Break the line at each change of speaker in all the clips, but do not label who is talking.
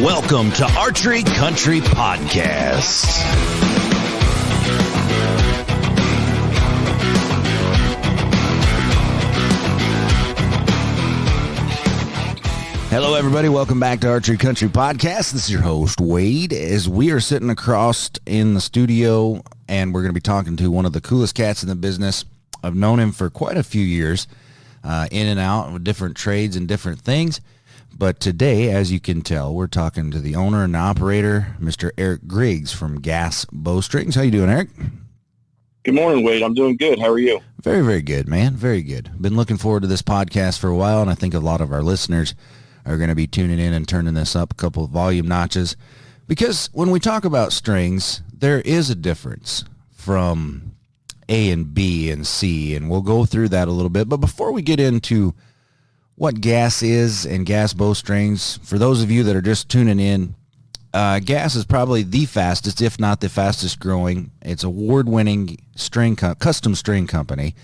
Welcome to Archery Country Podcast. Hello, everybody. Welcome back to Archery Country Podcast. This is your host, Waite, as we are sitting across in the studio, and we're going to be talking to one of the coolest cats in the business. I've known him for quite a few years, in and out with different trades and different things. But today, as you can tell, we're talking to the owner and operator, Mr. Eric Griggs from GAS Bowstrings. How you doing, Eric?
Good morning, Wade. I'm doing good. How are you?
Very, very good, man. Very good. Been looking forward to this podcast for a while, and I think a lot of our listeners are going to be tuning in and turning this up a couple of volume notches. Because when we talk about strings, there is a difference from A and B and C, and we'll go through that a little bit. But before we get into what GAS is and GAS Bowstrings, for those of you that are just tuning in, GAS is probably the fastest, if not the fastest growing. It's award-winning custom string company.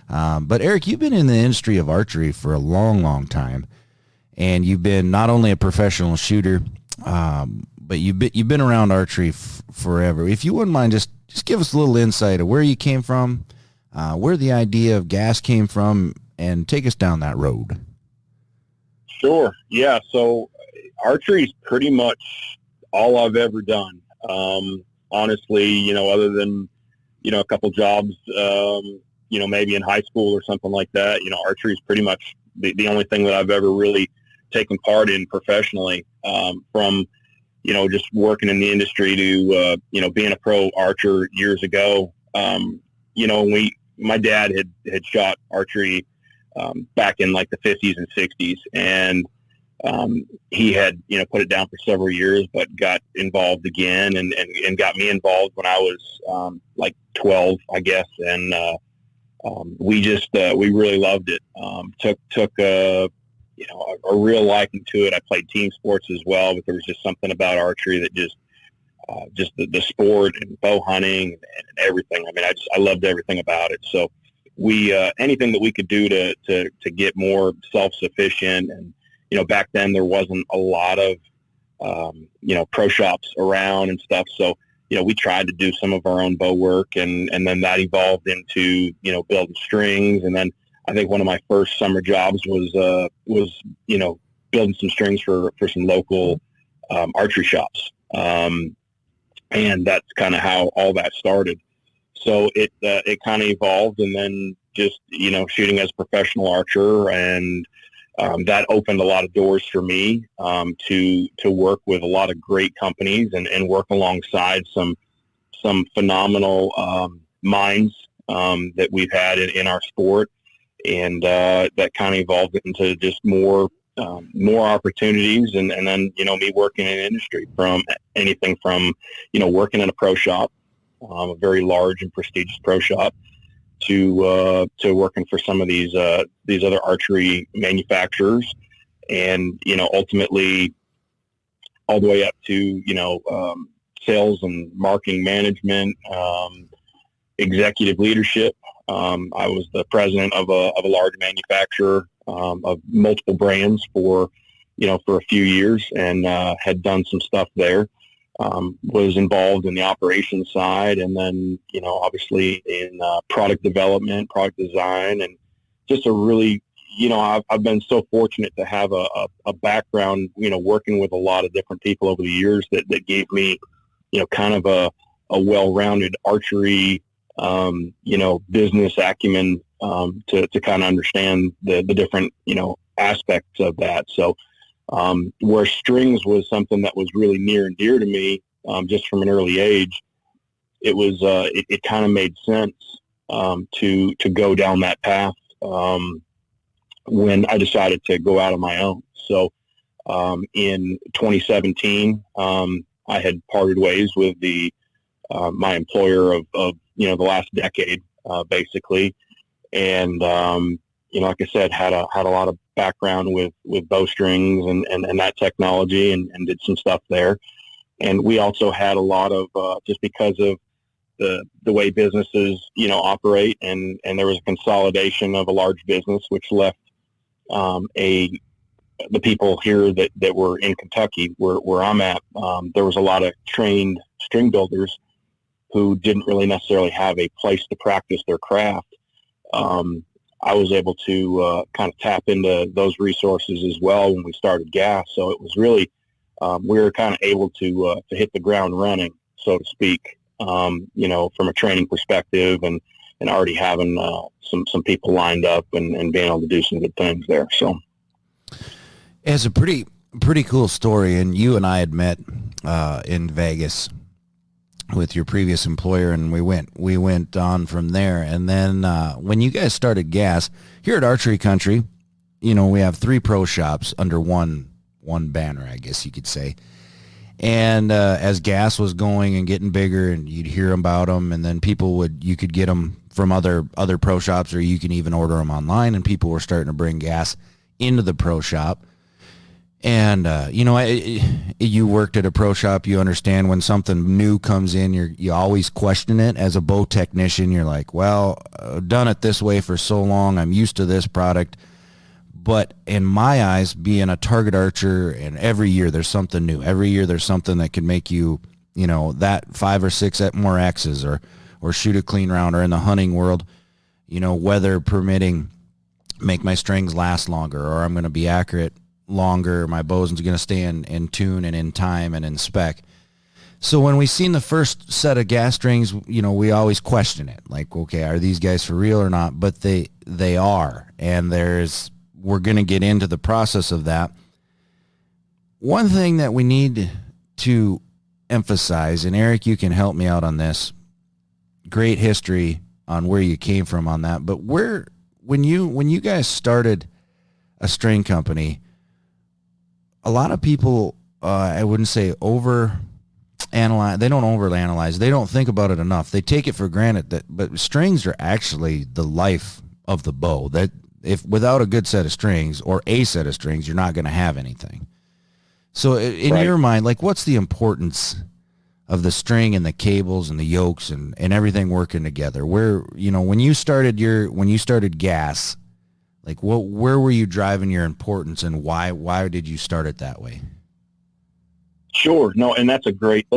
But Eric, you've been in the industry of archery for a long, long time, and you've been not only a professional shooter, but you've been around archery forever. If you wouldn't mind, just give us a little insight of where you came from, where the idea of GAS came from, and take us down that road.
Sure. Yeah. So archery is pretty much all I've ever done. Honestly, other than, a couple jobs, maybe in high school or something like that, archery is pretty much the only thing that I've ever really taken part in professionally, from, just working in the industry to, being a pro archer years ago. My dad had shot archery back in like the 50s and 60s. And he had, put it down for several years, but got involved again and got me involved when I was like 12, I guess. And we really loved it. Took a real liking to it. I played team sports as well, but there was just something about archery that just the sport and bow hunting and everything. I mean, I loved everything about it. So we, anything that we could do to get more self-sufficient. And, back then there wasn't a lot of, pro shops around and stuff. So, we tried to do some of our own bow work, and then that evolved into, building strings. And then I think one of my first summer jobs was building some strings for some local, archery shops. And that's kind of how all that started. So it kind of evolved, and then just, shooting as a professional archer, and that opened a lot of doors for me to work with a lot of great companies and work alongside some phenomenal minds that we've had in our sport. And that kind of evolved into just more opportunities, and then, me working in industry, from anything from, working in a pro shop, a very large and prestigious pro shop, to working for some of these other archery manufacturers, and, ultimately all the way up to, sales and marketing management, executive leadership. I was the president of a large manufacturer, of multiple brands for a few years, and had done some stuff there. Was involved in the operations side, and then, obviously in product development, product design, and just a really, I've been so fortunate to have a background, working with a lot of different people over the years that gave me, kind of a well-rounded archery, business acumen, to kind of understand the different, aspects of that. So, where strings was something that was really near and dear to me, just from an early age, it was, it kind of made sense, to go down that path, when I decided to go out on my own. So, in 2017, I had parted ways with my employer of the last decade, basically. And, like I said, had a lot of background with bowstrings and that technology, and did some stuff there. And we also had a lot of, just because of the way businesses, operate, and there was a consolidation of a large business, which left a the people here that were in Kentucky, where I'm at, there was a lot of trained string builders who didn't really necessarily have a place to practice their craft. I was able to kind of tap into those resources as well when we started GAS. So it was really, we were kind of able to hit the ground running, so to speak, from a training perspective, and already having some people lined up and being able to do some good things there. So
it's a pretty cool story. And you and I had met in Vegas with your previous employer, and we went on from there. And then when you guys started GAS here at Archery Country, we have 3 pro shops under one banner, I guess you could say. And as GAS was going and getting bigger, and you'd hear about them, and then you could get them from other pro shops, or you can even order them online, and people were starting to bring GAS into the pro shop. And, you worked at a pro shop, you understand when something new comes in, you always question it. As a bow technician, you're like, well, I've done it this way for so long, I'm used to this product. But in my eyes, being a target archer, and every year there's something new. Every year there's something that can make you, that 5 or 6 more X's, or shoot a clean round, or in the hunting world, weather permitting, make my strings last longer, or I'm going to be accurate longer, my bow's going to stay in tune and in time and in spec. So when we seen the first set of GAS strings, we always question it, like, okay, are these guys for real or not? But they are, and we're going to get into the process of that. One thing that we need to emphasize, and Eric, you can help me out on this, great history on where you came from on that, but when you guys started a string company, a lot of people, I wouldn't say overanalyze. They don't overanalyze. They don't think about it enough. They take it for granted but strings are actually the life of the bow. That if without a good set of strings, or a set of strings, you're not going to have anything. So in
Right.
your mind, like, what's the importance of the string and the cables and the yokes and everything working together? Where, when you started GAS, like, where were you driving your importance, and why did you start it that way?
Sure. No, and that's a great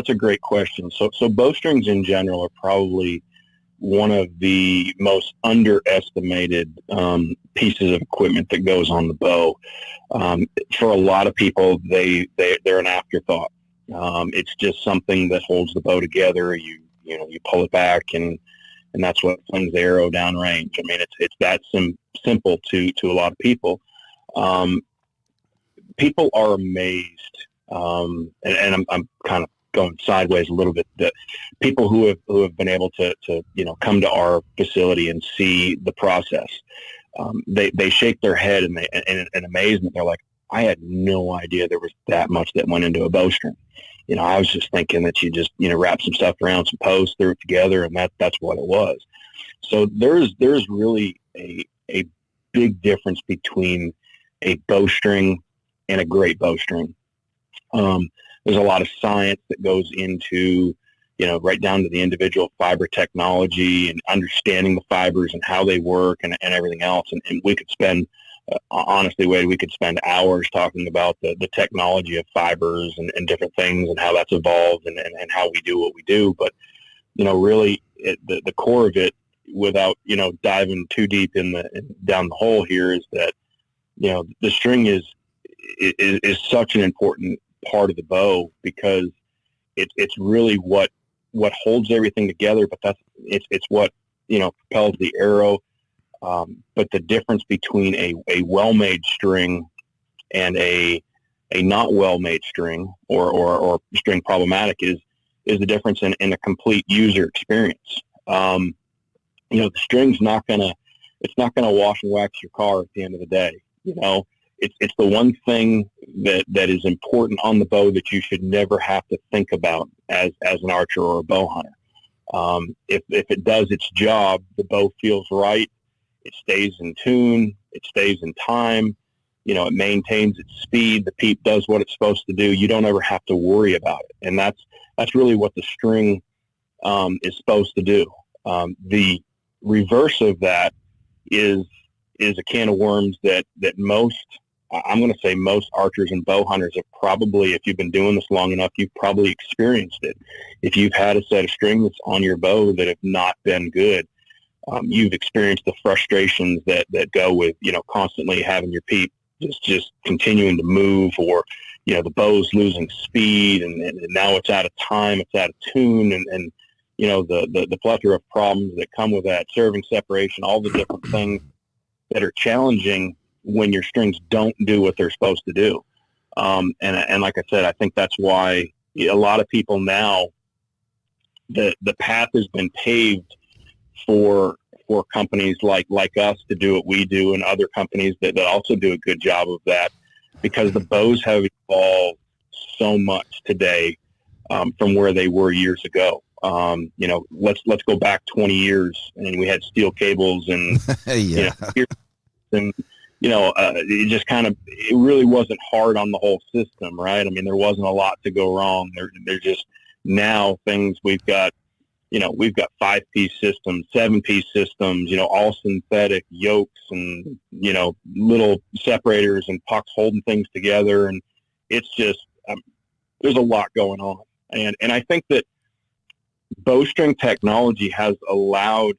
question. So bowstrings in general are probably one of the most underestimated pieces of equipment that goes on the bow. For a lot of people, they're an afterthought. It's just something that holds the bow together. You pull it back, and that's what flings the arrow downrange. I mean, it's that simple to a lot of people. People are amazed, and I'm kind of going sideways a little bit, that people who have been able to come to our facility and see the process, they shake their head in amazement. They're like, I had no idea there was that much that went into a bowstring. I was just thinking that you just wrap some stuff around some posts, threw it together, and that's what it was. So there's really a big difference between a bowstring and a great bowstring. There's a lot of science that goes into, right down to the individual fiber technology and understanding the fibers and how they work and everything else. And we could spend, honestly, Wade, we could spend hours talking about the technology of fibers and different things and how that's evolved and how we do what we do. But, really the core of it, without, diving too deep down the hole here, is that, the string is such an important part of the bow, because it's really what holds everything together, but it's what propels the arrow. But the difference between a well-made string and a not well-made string or string problematic is the difference in a complete user experience. The string's not gonna wash and wax your car at the end of the day. It's the one thing that is important on the bow that you should never have to think about as an archer or a bow hunter. If it does its job, the bow feels right, it stays in tune, it stays in time, it maintains its speed, the peep does what it's supposed to do. You don't ever have to worry about it. And that's really what the string is supposed to do. The reverse of that is a can of worms that most I'm going to say most archers and bow hunters have probably, if you've been doing this long enough, you've probably experienced it. If you've had a set of strings on your bow that have not been good, you've experienced the frustrations that go with, constantly having your peep just continuing to move, or, the bow's losing speed, and now it's out of time, it's out of tune, and the plethora of problems that come with that, serving separation, all the different things that are challenging when your strings don't do what they're supposed to do. And like I said, I think that's why a lot of people now, the path has been paved for companies like us to do what we do, and other companies that also do a good job of that, because the bows have evolved so much today from where they were years ago. Let's go back 20 years, and we had steel cables and
yeah.
And it just it really wasn't hard on the whole system, right? I mean, there wasn't a lot to go wrong. They're just now things we've got 5-piece systems, 7-piece systems, all synthetic yokes and, little separators and pucks holding things together. And it's just, there's a lot going on. And I think that bowstring technology has allowed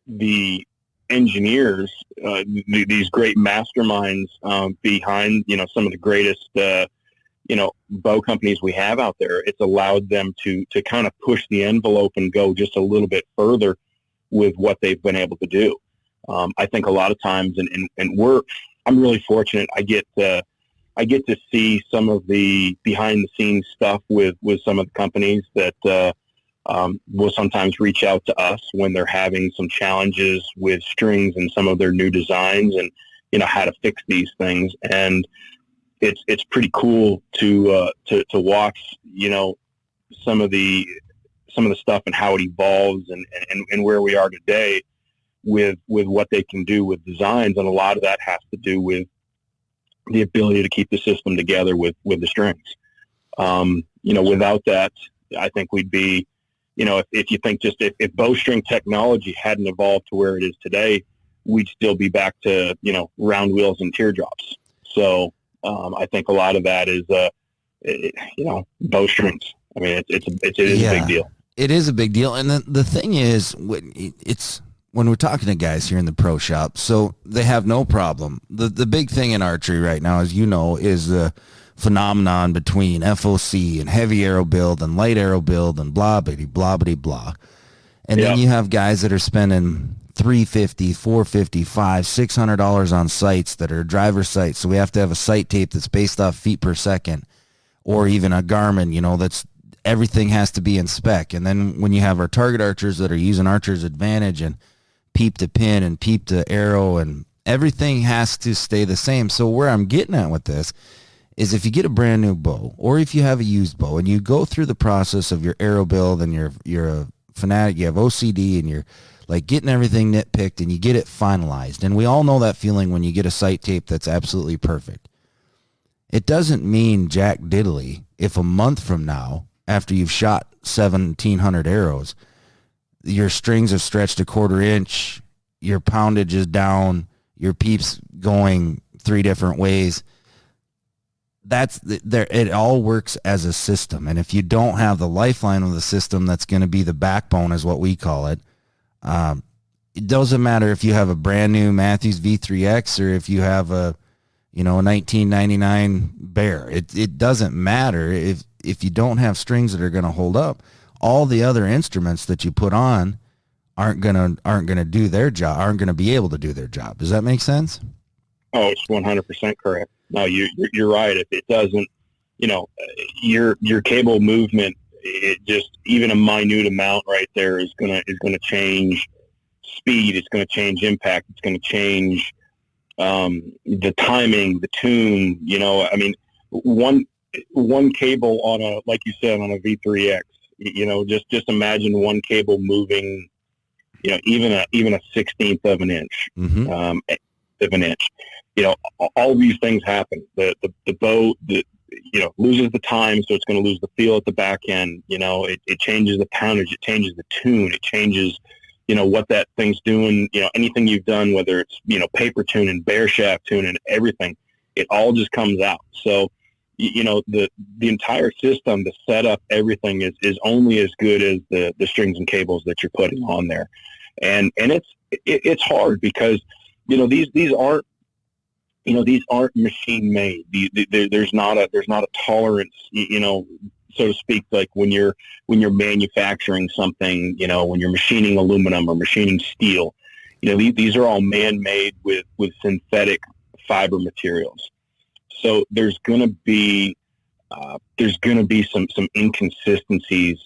the engineers, these great masterminds behind, some of the greatest, bow companies we have out there. It's allowed them to kind of push the envelope and go just a little bit further with what they've been able to do. I think a lot of times, and I'm really fortunate. I get to see some of the behind the scenes stuff with some of the companies that will sometimes reach out to us when they're having some challenges with strings and some of their new designs, and how to fix these things. And it's pretty cool to watch some of the stuff and how it evolves and where we are today with what they can do with designs. And a lot of that has to do with the ability to keep the system together with the strings. Without that, I think we'd be, if you think just if bowstring technology hadn't evolved to where it is today, we'd still be back to, round wheels and teardrops. So I think a lot of that is, bowstrings. I mean, it is a big deal.
It is a big deal. And the thing is, when we're talking to guys here in the pro shop, so they have no problem. The big thing in archery right now, as you know, is the phenomenon between FOC and heavy arrow build and light arrow build and blah, blah, blah, blah. And then you have guys that are spending $350, $450, $500, $600 on sights that are driver sights. So we have to have a sight tape that's based off feet per second, or even a Garmin, that's everything has to be in spec. And then when you have our target archers that are using Archer's Advantage and peep to pin and peep to arrow, and everything has to stay the same. So where I'm getting at with this is, if you get a brand new bow, or if you have a used bow and you go through the process of your arrow build, and you're a fanatic, you have OCD, and you're like getting everything nitpicked and you get it finalized. And we all know that feeling when you get a sight tape that's absolutely perfect. It doesn't mean jack diddly if a month from now, after you've shot 1,700 arrows, your strings have stretched a 1/4 inch, your poundage is down, your peep's going 3 different ways. It all works as a system. And if you don't have the lifeline of the system, that's going to be the backbone, is what we call it. It doesn't matter if you have a brand new Matthews V3X or if you have a 1999 Bear. It doesn't matter if you don't have strings that are going to hold up. All the other instruments that you put on aren't gonna do their job, aren't going to be able to do their job. Does that make sense?
Oh, it's 100% correct. No, you're right. If it doesn't, your cable movement, it just, even a minute amount right there is gonna change speed. It's gonna change impact. It's gonna change the timing, the tune. I mean, one cable on a, like you said, on a V3X. Just imagine one cable moving, even a 1/16th of an inch, of an inch. All these things happen. The bow, loses the time, so it's going to lose the feel at the back end. It changes the poundage, it changes the tune, it changes, what that thing's doing. Anything you've done, whether it's, paper tuning, bear shaft tuning, everything, it all just comes out. So, the entire system, the setup, everything is only as good as the strings and cables that you're putting on there. And it's hard because, these aren't, these aren't machine made. There's not a tolerance, so to speak, like when you're manufacturing something, when you're machining aluminum or machining steel, these are all man-made with synthetic fiber materials. So there's going to be some inconsistencies,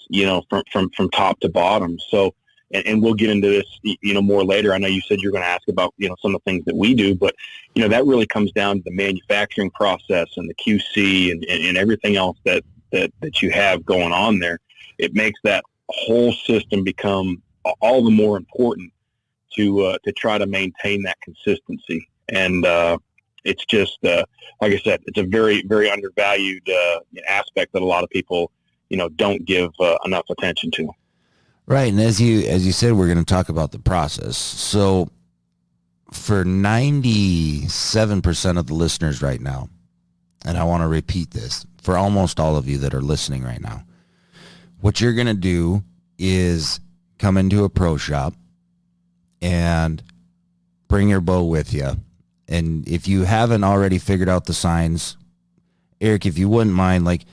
from top to bottom. So, and we'll get into this, more later. I know you said you're going to ask about, some of the things that we do, but, that really comes down to the manufacturing process and the QC and everything else that you have going on there. It makes that whole system become all the more important to try to maintain that consistency. And, it's just, like I said, it's a very, very undervalued aspect that a lot of people, don't give enough attention to.
Right. And as you said, we're going to talk about the process. So for 97% of the listeners right now, and I want to repeat this for almost all of you that are listening right now, what you're going to do is come into a pro shop and bring your bow with you. And if you haven't already figured out the signs, Eric, if you wouldn't mind, like,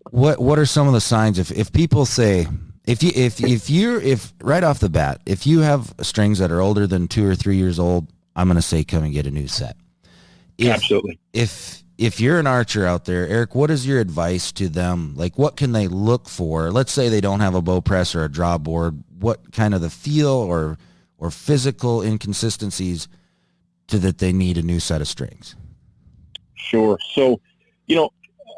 what are some of the signs? If people say, if right off the bat, if you have strings that are older than 2 or 3 years old, I'm going to say come and get a new set.
Absolutely.
If you're an archer out there, Eric, what is your advice to them? Like, what can they look for? Let's say they don't have a bow press or a draw board. What kind of the feel or physical inconsistencies that they need a new set of strings?
Sure. So,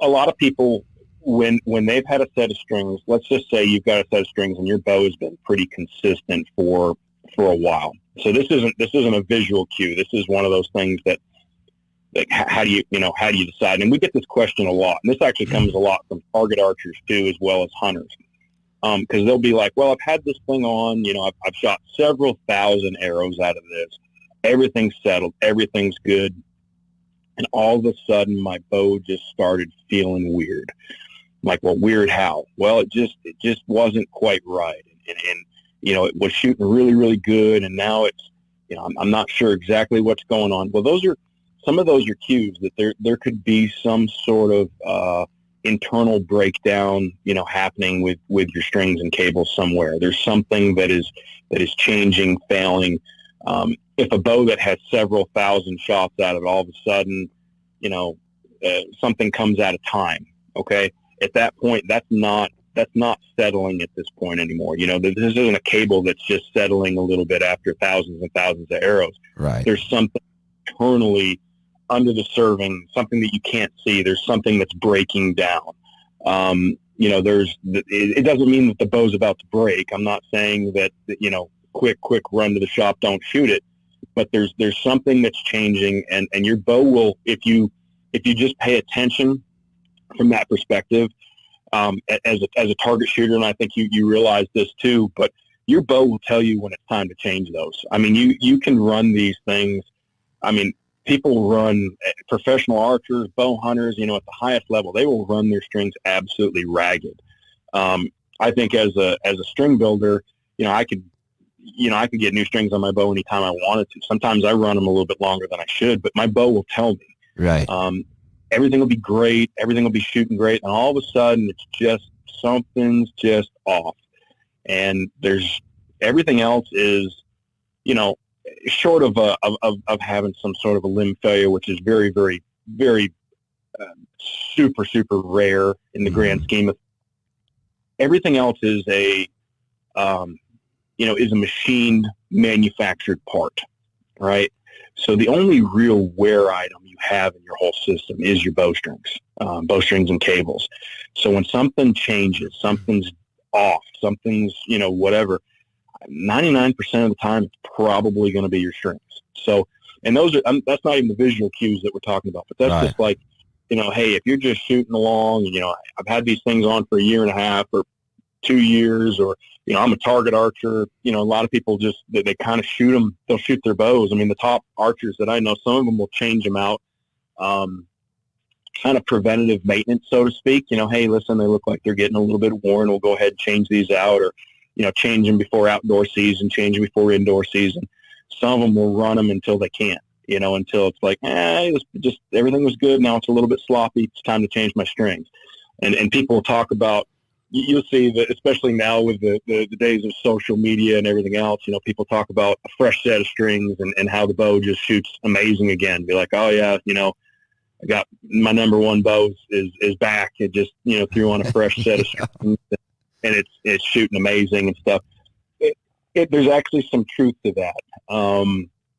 a lot of people, when they've had a set of strings, let's just say you've got a set of strings and your bow has been pretty consistent for a while. So this isn't a visual cue. This is one of those things that, like, how do you decide? And we get this question a lot. And this actually comes a lot from target archers too, as well as hunters. Because they'll be like, well, I've had this thing on, I've shot several thousand arrows out of this. Everything's settled. Everything's good. And all of a sudden, my bow just started feeling weird. I'm like, well, weird how? Well, it just wasn't quite right. And it was shooting really, really good. And now it's, I'm not sure exactly what's going on. Well, some of those are cues that there could be some sort of internal breakdown, happening with your strings and cables somewhere. There's something that is changing, failing. If a bow that has several thousand shots at it, all of a sudden, something comes out of time. Okay. At that point, that's not settling at this point anymore. This isn't a cable that's just settling a little bit after thousands and thousands of arrows.
Right.
There's something internally under the serving, something that you can't see. There's something that's breaking down. It doesn't mean that the bow's about to break. I'm not saying that, quick run to the shop, don't shoot it. But there's something that's changing, and your bow will, if you just pay attention from that perspective, as a target shooter, and I think you realize this too, but your bow will tell you when it's time to change those. I mean, you can run these things. I mean, people run, professional archers, bow hunters, at the highest level, they will run their strings absolutely ragged. I think as a string builder, I could get new strings on my bow anytime I wanted to. Sometimes I run them a little bit longer than I should, but my bow will tell me.
Right.
Everything will be great. Everything will be shooting great. And all of a sudden, it's just, something's just off. And everything else is, short of having some sort of a limb failure, which is very, very, very super, super rare in the grand scheme of everything else is a machined manufactured part, right? So the only real wear item you have in your whole system is your bowstrings and cables. So when something changes, something's off, something's, whatever, 99% of the time, it's probably going to be your strings. So, and those are, that's not even the visual cues that we're talking about, but that's right. Just like, hey, if you're just shooting along, I've had these things on for a year and a half or 2 years, or, I'm a target archer. A lot of people just, they kind of shoot them. They'll shoot their bows. I mean, the top archers that I know, some of them will change them out kind of preventative maintenance, so to speak. Hey, listen, they look like they're getting a little bit worn. We'll go ahead and change these out, or, change them before outdoor season, change them before indoor season. Some of them will run them until they can't, until it's like, everything was good. Now it's a little bit sloppy. It's time to change my strings. And people talk about, you'll see that, especially now with the days of social media and everything else, people talk about a fresh set of strings and how the bow just shoots amazing again. Be like, oh yeah, I got my number one bow is back. It just, threw on a fresh set of strings, and it's shooting amazing and stuff. There's actually some truth to that.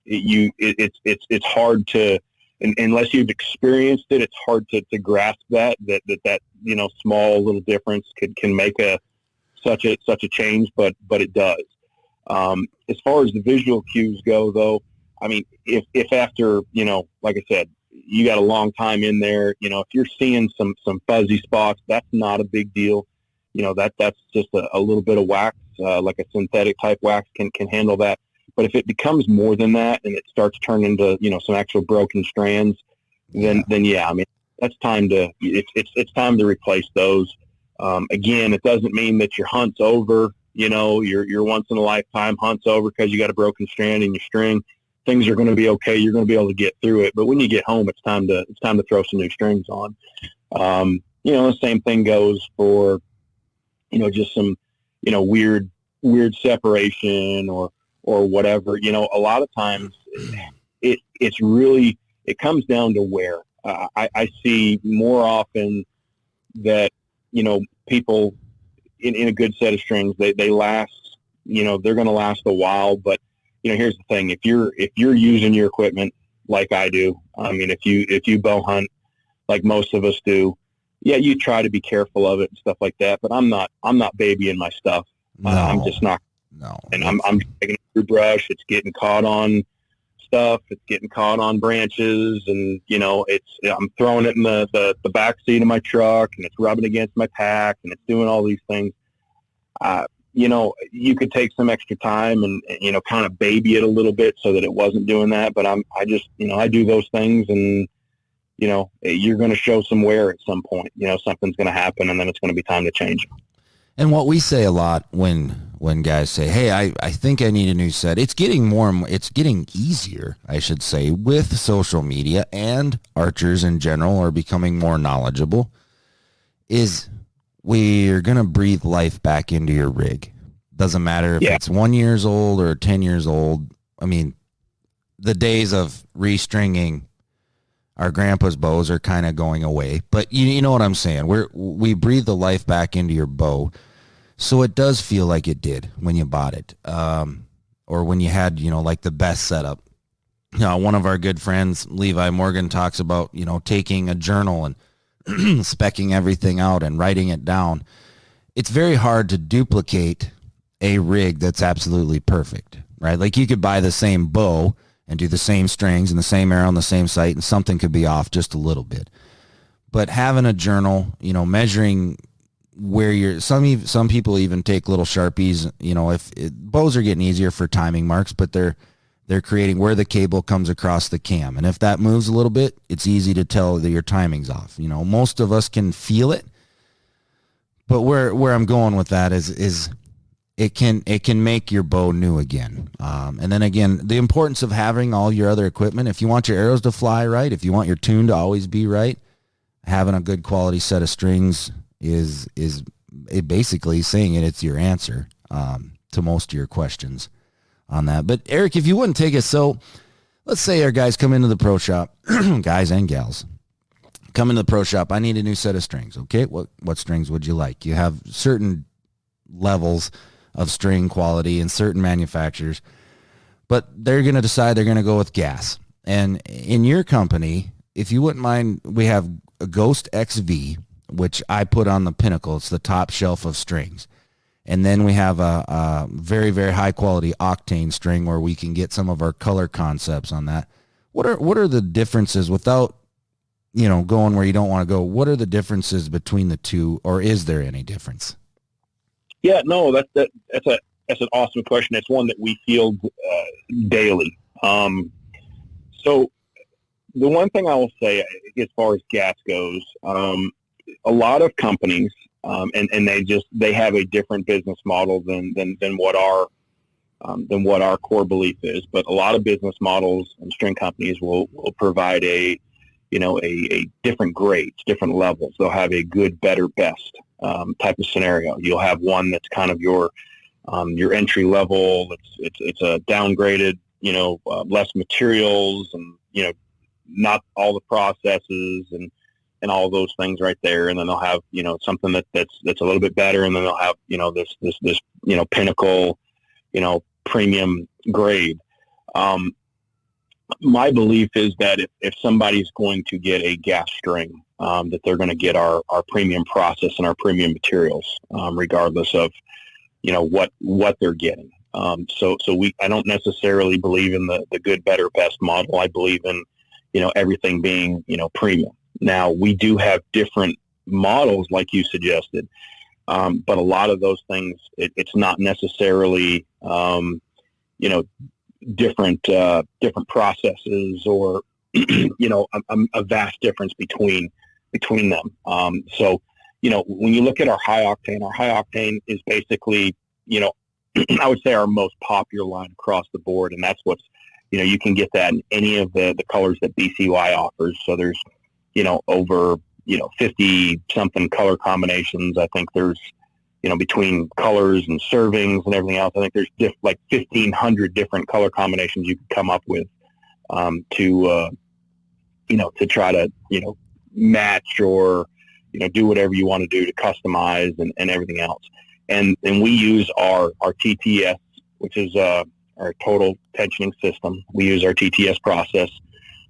It's hard to, unless you've experienced it, it's hard to grasp that small little difference can make such a change, but it does. As far as the visual cues go, though, I mean, if after, like I said, you got a long time in there, if you're seeing some fuzzy spots, that's not a big deal. That's just a little bit of wax, like a synthetic type wax can handle that. But if it becomes more than that and it starts turning into, some actual broken strands, then yeah, I mean, that's time to, it's time to replace those. Again, it doesn't mean that your hunt's over, your once in a lifetime hunt's over because you got a broken strand in your string. Things are going to be okay. You're going to be able to get through it. But when you get home, it's time to throw some new strings on. The same thing goes for, just some, weird separation or whatever. A lot of times it comes down to wear. I see more often that, people in a good set of strings, they last, they're going to last a while. But, here's the thing. If you're using your equipment like I do, I mean, if you bow hunt like most of us do, yeah, you try to be careful of it and stuff like that. But I'm not babying my stuff.
No.
I'm just not.
No.
And I'm taking a brush. It's getting caught on stuff. It's getting caught on branches, and I'm throwing it in the back seat of my truck, and it's rubbing against my pack, and it's doing all these things. You could take some extra time and kind of baby it a little bit so that it wasn't doing that. But I just I do those things, and you're going to show some wear at some point. Something's going to happen, and then it's going to be time to change them.
And what we say a lot when guys say, hey, I think I need a new set, it's getting it's getting easier, I should say, with social media, and archers in general are becoming more knowledgeable, is we're going to breathe life back into your rig. Doesn't matter if it's 1 year old or 10 years old. I mean, the days of restringing our grandpa's bows are kind of going away, but you know what I'm saying? We breathe the life back into your bow, so it does feel like it did when you bought it, or when you had like the best setup. One of our good friends, Levi Morgan, talks about taking a journal and specking everything out and writing it down. It's very hard to duplicate a rig that's absolutely perfect, right? Like you could buy the same bow and do the same strings and the same arrow on the same site, and something could be off just a little bit. But having a journal, measuring where some people even take little Sharpies, bows are getting easier for timing marks, but they're creating where the cable comes across the cam. And if that moves a little bit, it's easy to tell that your timing's off. Most of us can feel it, but where I'm going with that is it can make your bow new again. And then again, the importance of having all your other equipment. If you want your arrows to fly right, if you want your tune to always be right, having a good quality set of strings is it basically saying it's your answer to most of your questions on that. But Eric, if you wouldn't take it, so let's say our guys come into the pro shop, guys and gals come into the pro shop. I need a new set of strings. Okay, what strings would you like? You have certain levels of string quality and certain manufacturers, but they're going to decide they're going to go with GAS. And in your company, if you wouldn't mind, we have a Ghost XV, which I put on the pinnacle. It's the top shelf of strings. And then we have a very, very high quality Octane string where we can get some of our color concepts on that. What are the differences, without going where you don't want to go? What are the differences between the two, or is there any difference?
Yeah, no, that's an awesome question. It's one that we field daily. So the one thing I will say as far as GAS goes, a lot of companies, and they have a different business model than what our core belief is. But a lot of business models and string companies will provide a different grades, different levels. They'll have a good, better, best type of scenario. You'll have one that's kind of your entry level. It's a downgraded, less materials and, not all the processes and all those things right there. And then they'll have, something that's a little bit better. And then they'll have, this pinnacle, premium grade. My belief is that if somebody's going to get a GAS string, that they're going to get our premium process and our premium materials, regardless of, what they're getting. So I don't necessarily believe in the good, better, best model. I believe in, everything being, premium. Now, we do have different models like you suggested, but a lot of those things, it's not necessarily, different processes or, a vast difference between them. So, when you look at our high octane is basically, I would say our most popular line across the board. And that's what's, you can get that in any of the colors that BCY offers. So there's, over, 50 something color combinations. I think there's, between colors and servings and everything else, I think there's like 1,500 different color combinations you could come up with, to try to, match or, do whatever you want to do to customize and everything else. And we use our TTS, which is, our total tensioning system. We use our TTS process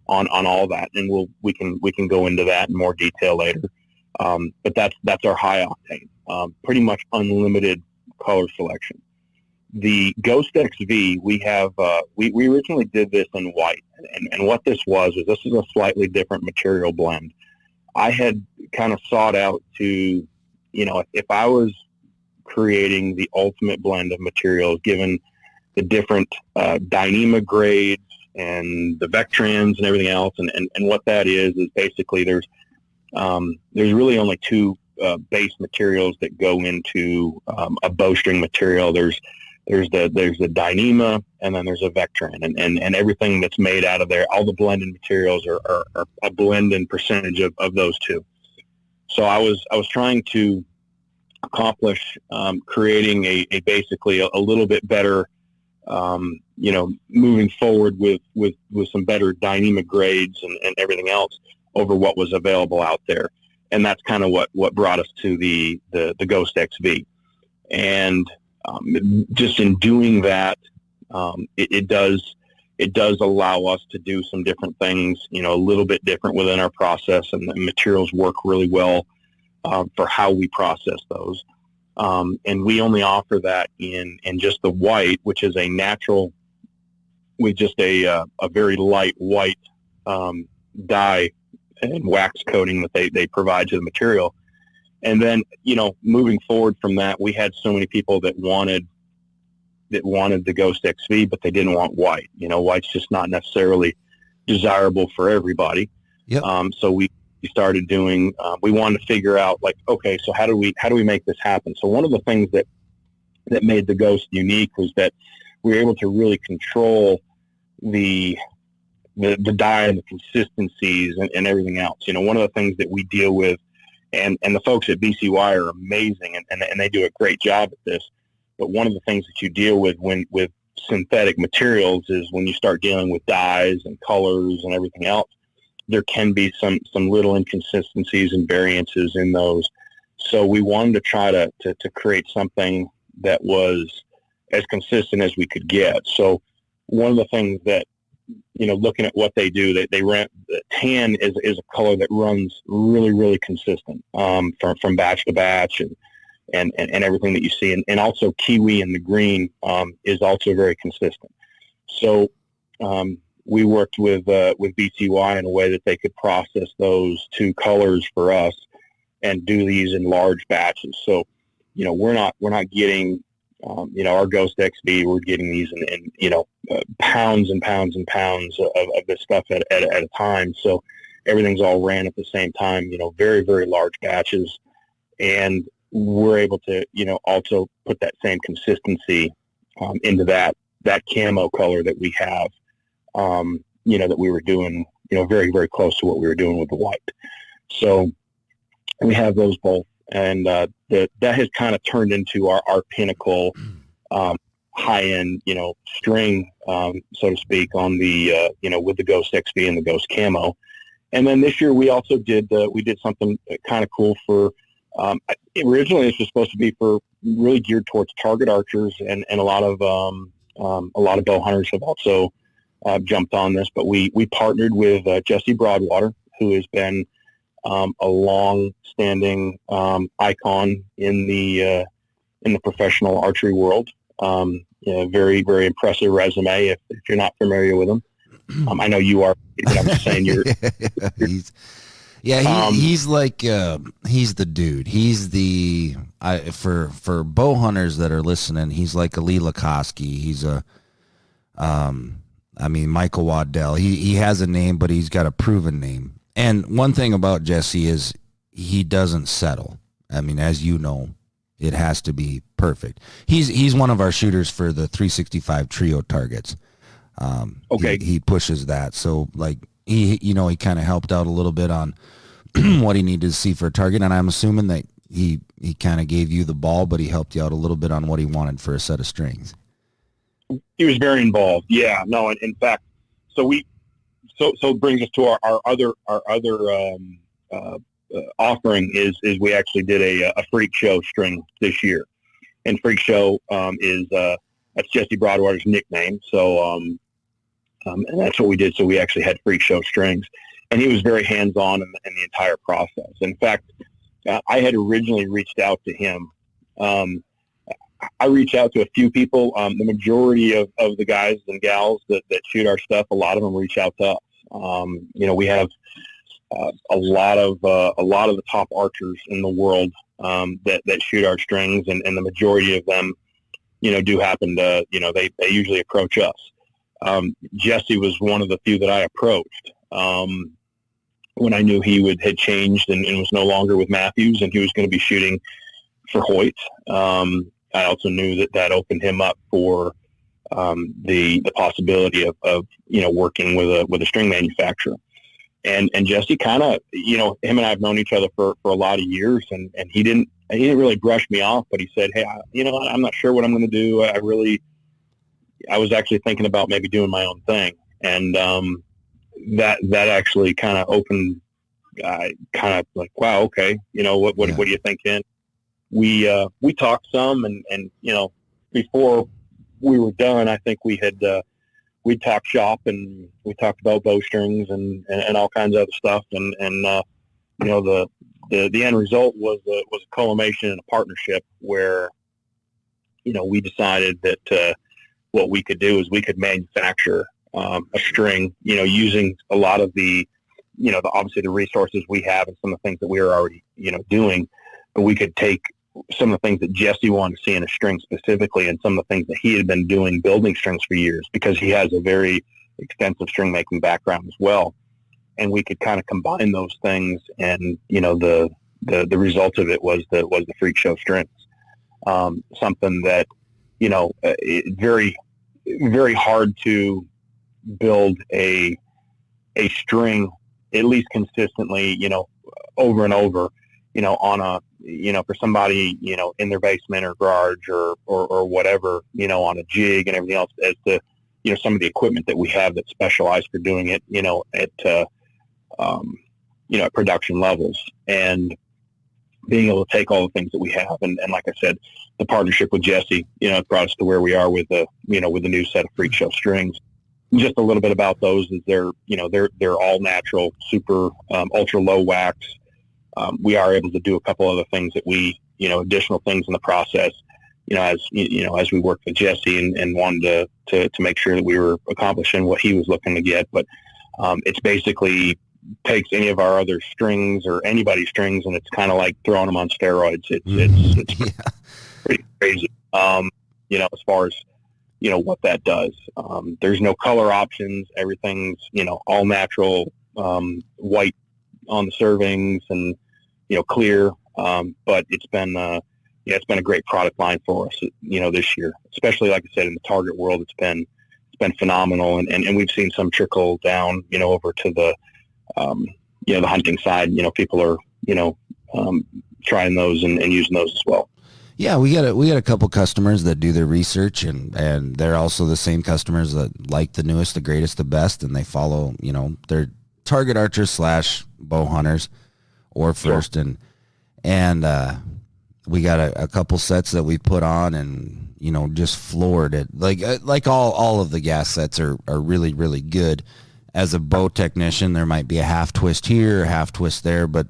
on all that, and we can go into that in more detail later. But that's our high octane, pretty much unlimited color selection. The Ghost XV, we have, we originally did this in white, and what this was a slightly different material blend. I had kind of sought out to, if I was creating the ultimate blend of materials, given the different Dyneema grades and the Vectrans and everything else, and what that is basically there's really only two base materials that go into a bowstring material. There's the Dyneema, and then there's a Vectran, and everything that's made out of there, all the blended materials are a blend and percentage of those two. So I was trying to accomplish creating a basically a little bit better, moving forward with some better Dyneema grades and everything else over what was available out there. And that's kind of what brought us to the Ghost XV. And just in doing that, it does allow us to do some different things, a little bit different within our process, and the materials work really well for how we process those. And we only offer that in just the white, which is a natural, with just a very light white dye and wax coating that they provide to the material. And then, moving forward from that, we had so many people that wanted the Ghost XV, but they didn't want white. White's just not necessarily desirable for everybody.
Yep.
So we started doing, we wanted to figure out, like, okay, so how do we make this happen? So one of the things that made the Ghost unique was that we were able to really control the dye and the consistencies and everything else. One of the things that we deal with, and the folks at BCY are amazing, and they do a great job at this. But one of the things that you deal with with synthetic materials is when you start dealing with dyes and colors and everything else, there can be some little inconsistencies and variances in those. So we wanted to try to create something that was as consistent as we could get. So one of the things that, looking at what they do, they rent, tan is a color that runs really, really consistent from batch to batch and everything that you see. And also kiwi in the green is also very consistent. So we worked with BCY in a way that they could process those two colors for us and do these in large batches. So, we're not getting our Ghost XB, we're getting these in pounds and pounds and pounds of this stuff at a time. So everything's all ran at the same time, very, very large batches. And we're able to, also put that same consistency into that camo color that we have, that we were doing, very, very close to what we were doing with the Waite. So we have those both. And that has kind of turned into our pinnacle high-end, string, so to speak, on the, with the Ghost XB and the Ghost Camo. And then this year we also did something kind of cool for, originally this was supposed to be for really geared towards target archers, and a lot of bow hunters have also jumped on this, but we partnered with Jesse Broadwater, who has been a long-standing icon in the professional archery world. Very, very impressive resume. If you're not familiar with him, I know you are. But I'm just saying you're.
He's like he's the dude. He's the for bow hunters that are listening. He's like a Lee Lakoski. He's a Michael Waddell. He has a name, but he's got a proven name. And one thing about Jesse is he doesn't settle. I mean, as you know, it has to be perfect. He's one of our shooters for the 365 trio targets.
Okay.
He pushes that. So like he kind of helped out a little bit on what he needed to see for a target. And I'm assuming that he kind of gave you the ball, but he helped you out a little bit on what he wanted for a set of strings.
He was very involved. Yeah, no. And in fact, so it brings us to our other offering is we actually did a Freakshow string this year, and Freakshow is that's Jesse Broadwater's nickname. So and that's what we did. So we actually had Freakshow strings, and he was very hands-on in the entire process. In fact, I had originally reached out to him. I reach out to a few people. The majority of the guys and gals that shoot our stuff, a lot of them reach out to us. We have a lot of the top archers in the world that shoot our strings, and the majority of them, do happen to, they usually approach us. Jesse was one of the few that I approached when I knew he had changed and was no longer with Matthews, and he was going to be shooting for Hoyt. I also knew that opened him up for the possibility of working with a string manufacturer. And Jesse kind of, him and I have known each other for a lot of years, and he didn't really brush me off, but he said, hey, I'm not sure what I'm going to do. I was actually thinking about maybe doing my own thing. And that actually kind of opened, kind of like, wow, okay, what do you think? And we talked some, and before we were done, I think we talked shop, and we talked about bowstrings and all kinds of other stuff. And the end result was a culmination and a partnership where, we decided that what we could do is we could manufacture a string, using a lot of the, obviously the resources we have and some of the things that we were already, doing, but we could take some of the things that Jesse wanted to see in a string specifically, and some of the things that he had been doing building strings for years, because he has a very extensive string making background as well. And we could kind of combine those things, and the result of it was the Freakshow strings. Something that very, very hard to build a string at least consistently, over and over, on a, for somebody, in their basement or garage or whatever, on a jig and everything else, as to, some of the equipment that we have that's specialized for doing it, at production levels, and being able to take all the things that we have. And like I said, the partnership with Jesse, brought us to where we are with the new set of Freakshow strings. Just a little bit about those is they're all natural, super, ultra low wax. We are able to do a couple other things that we, additional things in the process, as we worked with Jesse and wanted to make sure that we were accomplishing what he was looking to get. But it's basically takes any of our other strings or anybody's strings, and it's kind of like throwing them on steroids. It's pretty crazy. as far as, what that does. There's no color options. Everything's, all natural, white on the servings and, clear. But it's been a great product line for us, this year, especially like I said, in the target world. It's been phenomenal. And we've seen some trickle down, over to the, the hunting side. People are, trying those and using those as well.
Yeah, we got a couple customers that do their research, and they're also the same customers that like the newest, the greatest, the best, and they follow, their target archers / bow hunters or first. Sure. And we got a couple sets that we put on and, just floored it. Like all of the GAS sets are really, really good. As a bow technician, there might be a half twist here, a half twist there, but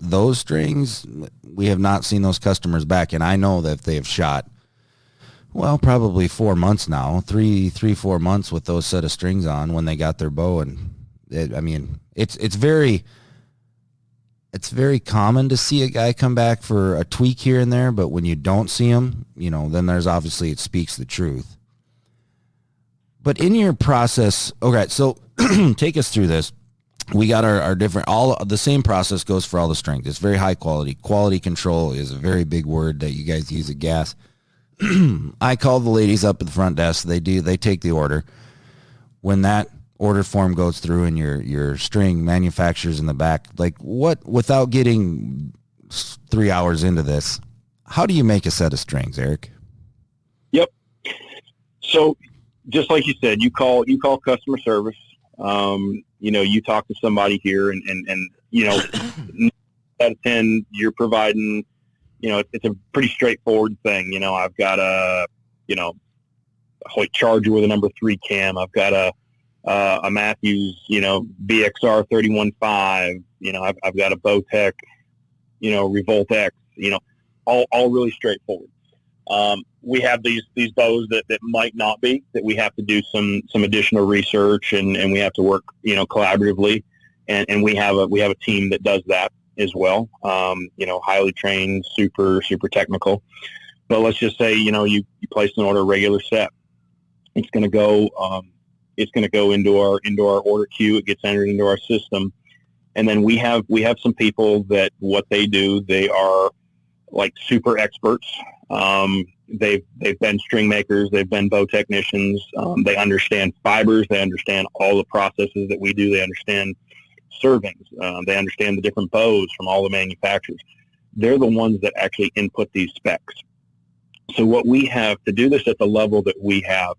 those strings, we have not seen those customers back. And I know that they have shot, well, probably 4 months now, 4 months with those set of strings on when they got their bow. And it's very common to see a guy come back for a tweak here and there, but when you don't see him, then there's obviously, it speaks the truth. But in your process, okay, so take us through this. We got our different, all the same process goes for all the strings. It's very high quality. Quality control is a very big word that you guys use at GAS. I call the ladies up at the front desk. They take the order. When that order form goes through and your string manufacturers in the back, without getting 3 hours into this, how do you make a set of strings, Eric?
Yep. So just like you said, you call customer service. You talk to somebody here and out of 10, you're providing, it's a pretty straightforward thing. I've got a Hoyt Charger with a number 3 cam. I've got a Matthews, BXR 31.5. I've got a Bowtech, Revolt X, all really straightforward. We have these bows that might not be, that we have to do some additional research and we have to work, collaboratively. And we have a team that does that as well. Highly trained, super technical. But let's just say, you place an order, regular set. It's going to go into our order queue. It gets entered into our system. And then we have some people that what they do, they are like super experts. They've been string makers. They've been bow technicians. They understand fibers. They understand all the processes that we do. They understand servings. They understand the different bows from all the manufacturers. They're the ones that actually input these specs. So what we have to do this at the level that we have,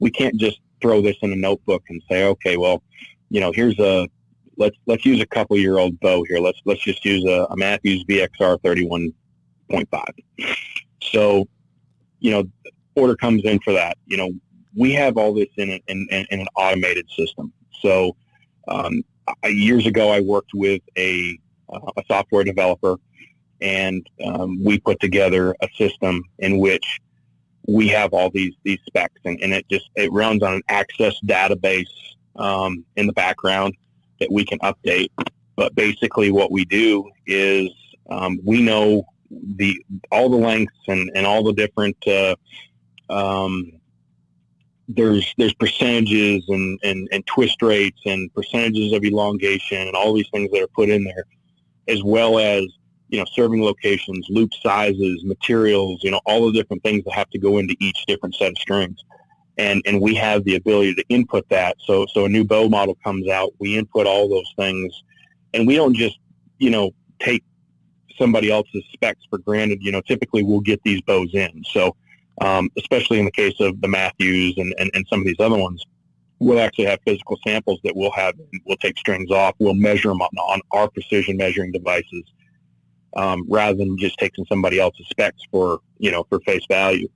we can't just throw this in a notebook and say, okay, well, here's let's use a couple-year-old bow here. Let's just use a Matthews BXR 31.5. So, order comes in for that. We have all this in an automated system. So, years ago, I worked with a software developer, and we put together a system in which we have all these specs, and it runs on an Access database in the background that we can update. But basically, what we do is we know all the lengths and all the different there's percentages and twist rates and percentages of elongation and all these things that are put in there, as well as serving locations, loop sizes, materials, all the different things that have to go into each different set of strings. And we have the ability to input that. So a new bow model comes out, we input all those things, and we don't just take somebody else's specs for granted. Typically we'll get these bows in. So, especially in the case of the Matthews and some of these other ones, we'll actually have physical samples that we'll take strings off. We'll measure them on our precision measuring devices, rather than just taking somebody else's specs for face value.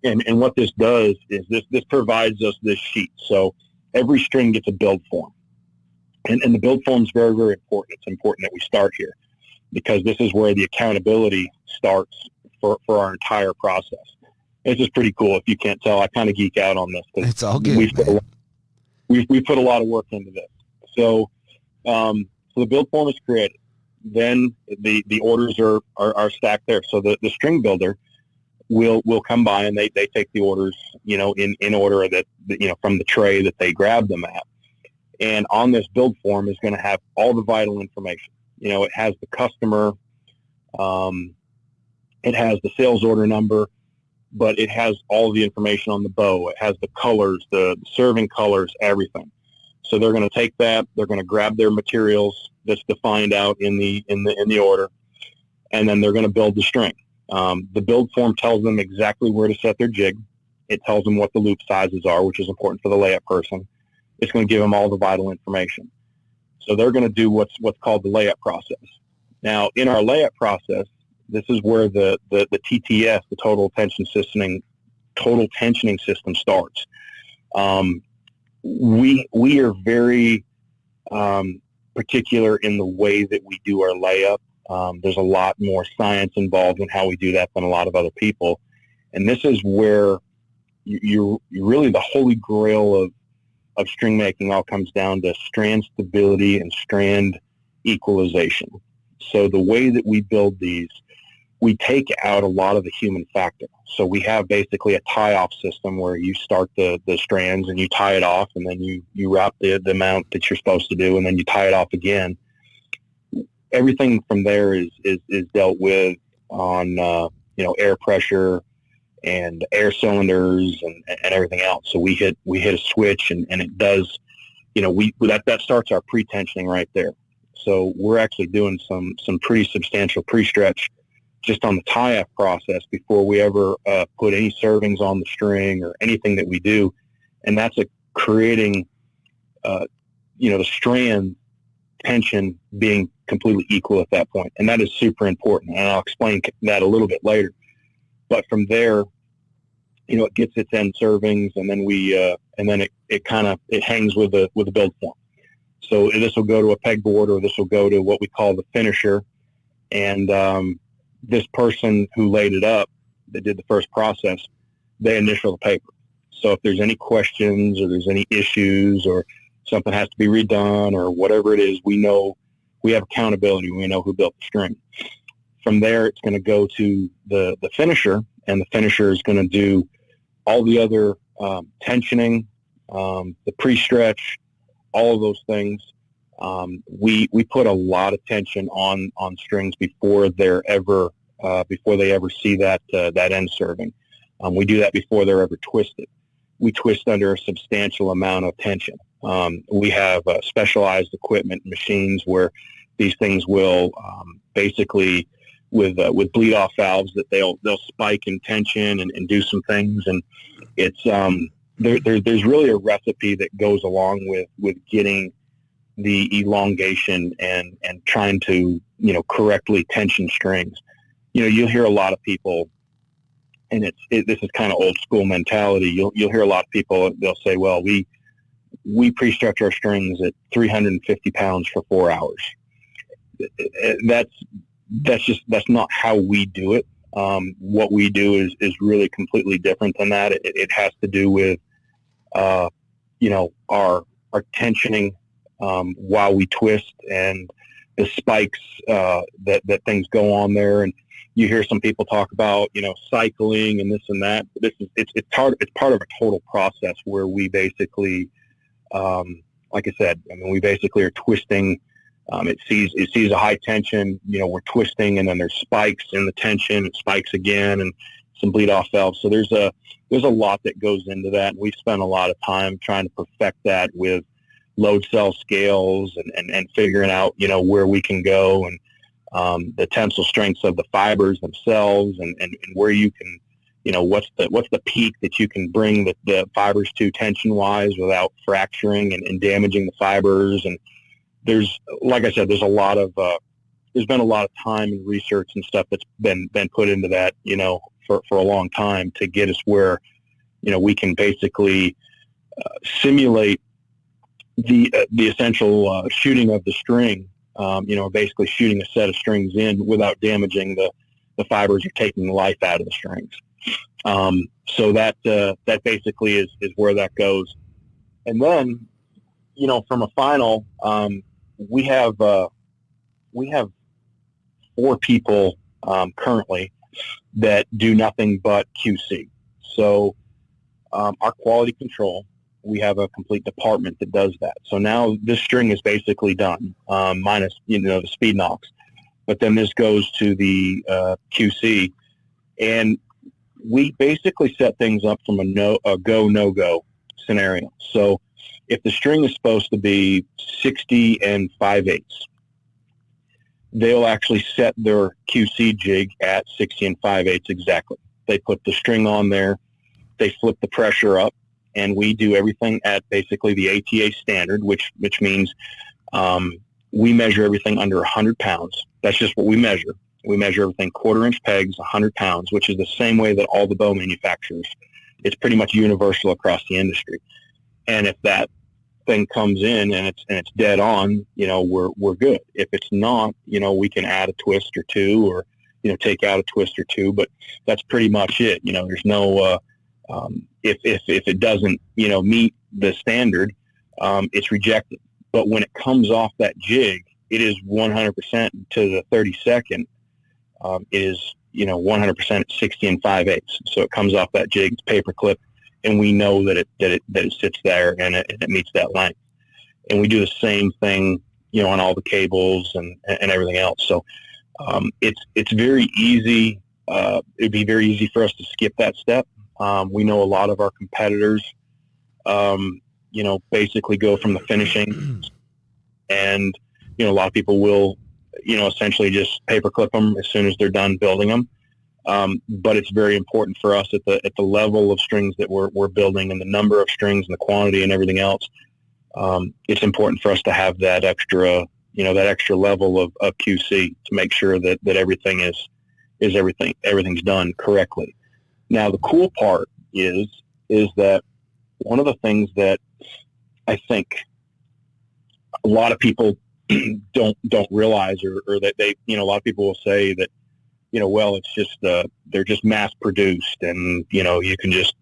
And what this does is this provides us this sheet. So every string gets a build form. And the build form is very, very important. It's important that we start here, because this is where the accountability starts for our entire process. It's just pretty cool. If you can't tell, I kind of geek out on this.
It's all good.
We put a lot of work into this. So the build form is created. Then the orders are stacked there. So the string builder, will come by and they take the orders, in order that, from the tray that they grab them at. And on this build form is going to have all the vital information. It has the customer, it has the sales order number, but it has all the information on the bow. It has the colors, the serving colors, everything. So they're going to take that. They're going to grab their materials that's defined out in the order, and then they're going to build the string. The build form tells them exactly where to set their jig. It tells them what the loop sizes are, which is important for the layup person. It's going to give them all the vital information. So they're going to do what's called the layup process. Now, in our layup process, this is where the TTS, the total tensioning system starts. We are very particular in the way that we do our layup. There's a lot more science involved in how we do that than a lot of other people. And this is where you're really the holy grail of string making all comes down to strand stability and strand equalization. So the way that we build these, we take out a lot of the human factor. So we have basically a tie-off system where you start the strands and you tie it off, and then you wrap the amount that you're supposed to do, and then you tie it off again. Everything from there is dealt with on air pressure and air cylinders and everything else. So we hit a switch and it does, that starts our pre-tensioning right there. So we're actually doing some pretty substantial pre-stretch just on the tie-off process before we ever put any servings on the string or anything that we do. And that's creating, the strand tension being completely equal at that point. And that is super important. And I'll explain that a little bit later. But from there, it gets its end servings, and then it hangs with the build form. So this will go to a pegboard, or this will go to what we call the finisher. And this person who laid it up, that did the first process, they initial the paper. So if there's any questions or there's any issues or something has to be redone or whatever it is, we know we have accountability. We know who built the string. From there, it's going to go to the finisher, and the finisher is going to do all the other tensioning, the pre-stretch, all of those things. We put a lot of tension on strings before they ever see that end serving. We do that before they're ever twisted. We twist under a substantial amount of tension. We have specialized equipment, machines where these things will basically with bleed off valves that they'll spike in tension and do some things, and it's there's really a recipe that goes along with getting the elongation and trying to correctly tension strings. You'll hear a lot of people, and this is kind of old school mentality. You'll hear a lot of people, they'll say, well, we pre-stretch our strings at 350 pounds for 4 hours. That's not how we do it. What we do is really completely different than that. It has to do with our tensioning while we twist, and the spikes that things go on there. And you hear some people talk about cycling and this and that. It's part of a total process where we basically, like I said, we basically are twisting. It sees a high tension, we're twisting, and then there's spikes in the tension, it spikes again, and some bleed off valves. So there's a lot that goes into that. We've spent a lot of time trying to perfect that with load cell scales and figuring out, where we can go, and the tensile strengths of the fibers themselves, and where you can, what's the peak that you can bring the fibers to tension wise without fracturing and damaging the fibers. And there's, like I said, there's been a lot of time and research and stuff that's been put into that, for a long time to get us where, we can basically simulate the essential shooting of the string, basically shooting a set of strings in without damaging the fibers or taking the life out of the strings. So that basically is where that goes. And then, from a final, we have 4 people currently that do nothing but QC. So our quality control, we have a complete department that does that. So now this string is basically done, minus, the speed knocks. But then this goes to the QC, and we basically set things up from a go, no-go scenario. So if the string is supposed to be 60 and 5/8, they'll actually set their QC jig at 60 and 5/8 exactly. They put the string on there, they flip the pressure up, and we do everything at basically the ATA standard, which means we measure everything under 100 pounds. That's just what we measure. We measure everything 1/4-inch pegs, 100 pounds, which is the same way that all the bow manufacturers. It's pretty much universal across the industry. And if that thing comes in and it's dead on, we're good. If it's not, we can add a twist or two, or take out a twist or two. But that's pretty much it. There's no if it doesn't meet the standard, it's rejected. But when it comes off that jig, it is 100% to the 32nd. It is 100% at 60 and 5/8. So it comes off that jig, it's paper clip, and we know that it sits there and it meets that length. And we do the same thing, on all the cables and everything else. So it's very easy. It'd be very easy for us to skip that step. We know a lot of our competitors, basically go from the finishing, and a lot of people will, essentially just paper clip them as soon as they're done building them. But it's very important for us at the level of strings that we're building, and the number of strings and the quantity and everything else. It's important for us to have that extra, that extra level of QC to make sure that everything is everything's done correctly. Now, the cool part is that one of the things that I think a lot of people don't realize, or that they, a lot of people will say that, well, it's just, they're just mass produced, and, you can just,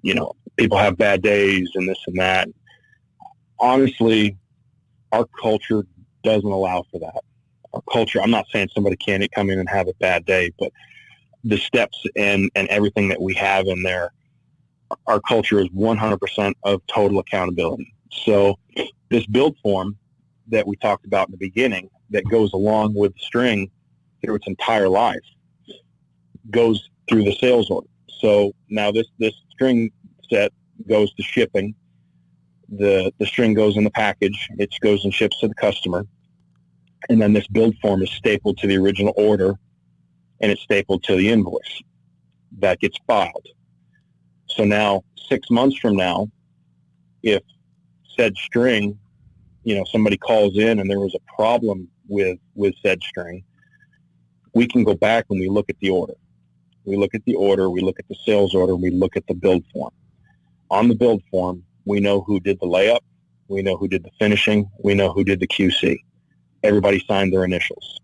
people have bad days and this and that. Honestly, our culture doesn't allow for that. Our culture, I'm not saying somebody can't come in and have a bad day, but the steps and everything that we have in there, our culture is 100% of total accountability. So this build form that we talked about in the beginning, that goes along with the string through its entire life, goes through the sales order. So now this string set goes to shipping. The string goes in the package. It goes and ships to the customer. And then this build form is stapled to the original order, and it's stapled to the invoice. That gets filed. So now, 6 months from now, if said string, somebody calls in and there was a problem with said string, we can go back and we look at the order. We look at the order, we look at the sales order, we look at the build form. On the build form, we know who did the layup, we know who did the finishing, we know who did the QC. Everybody signed their initials.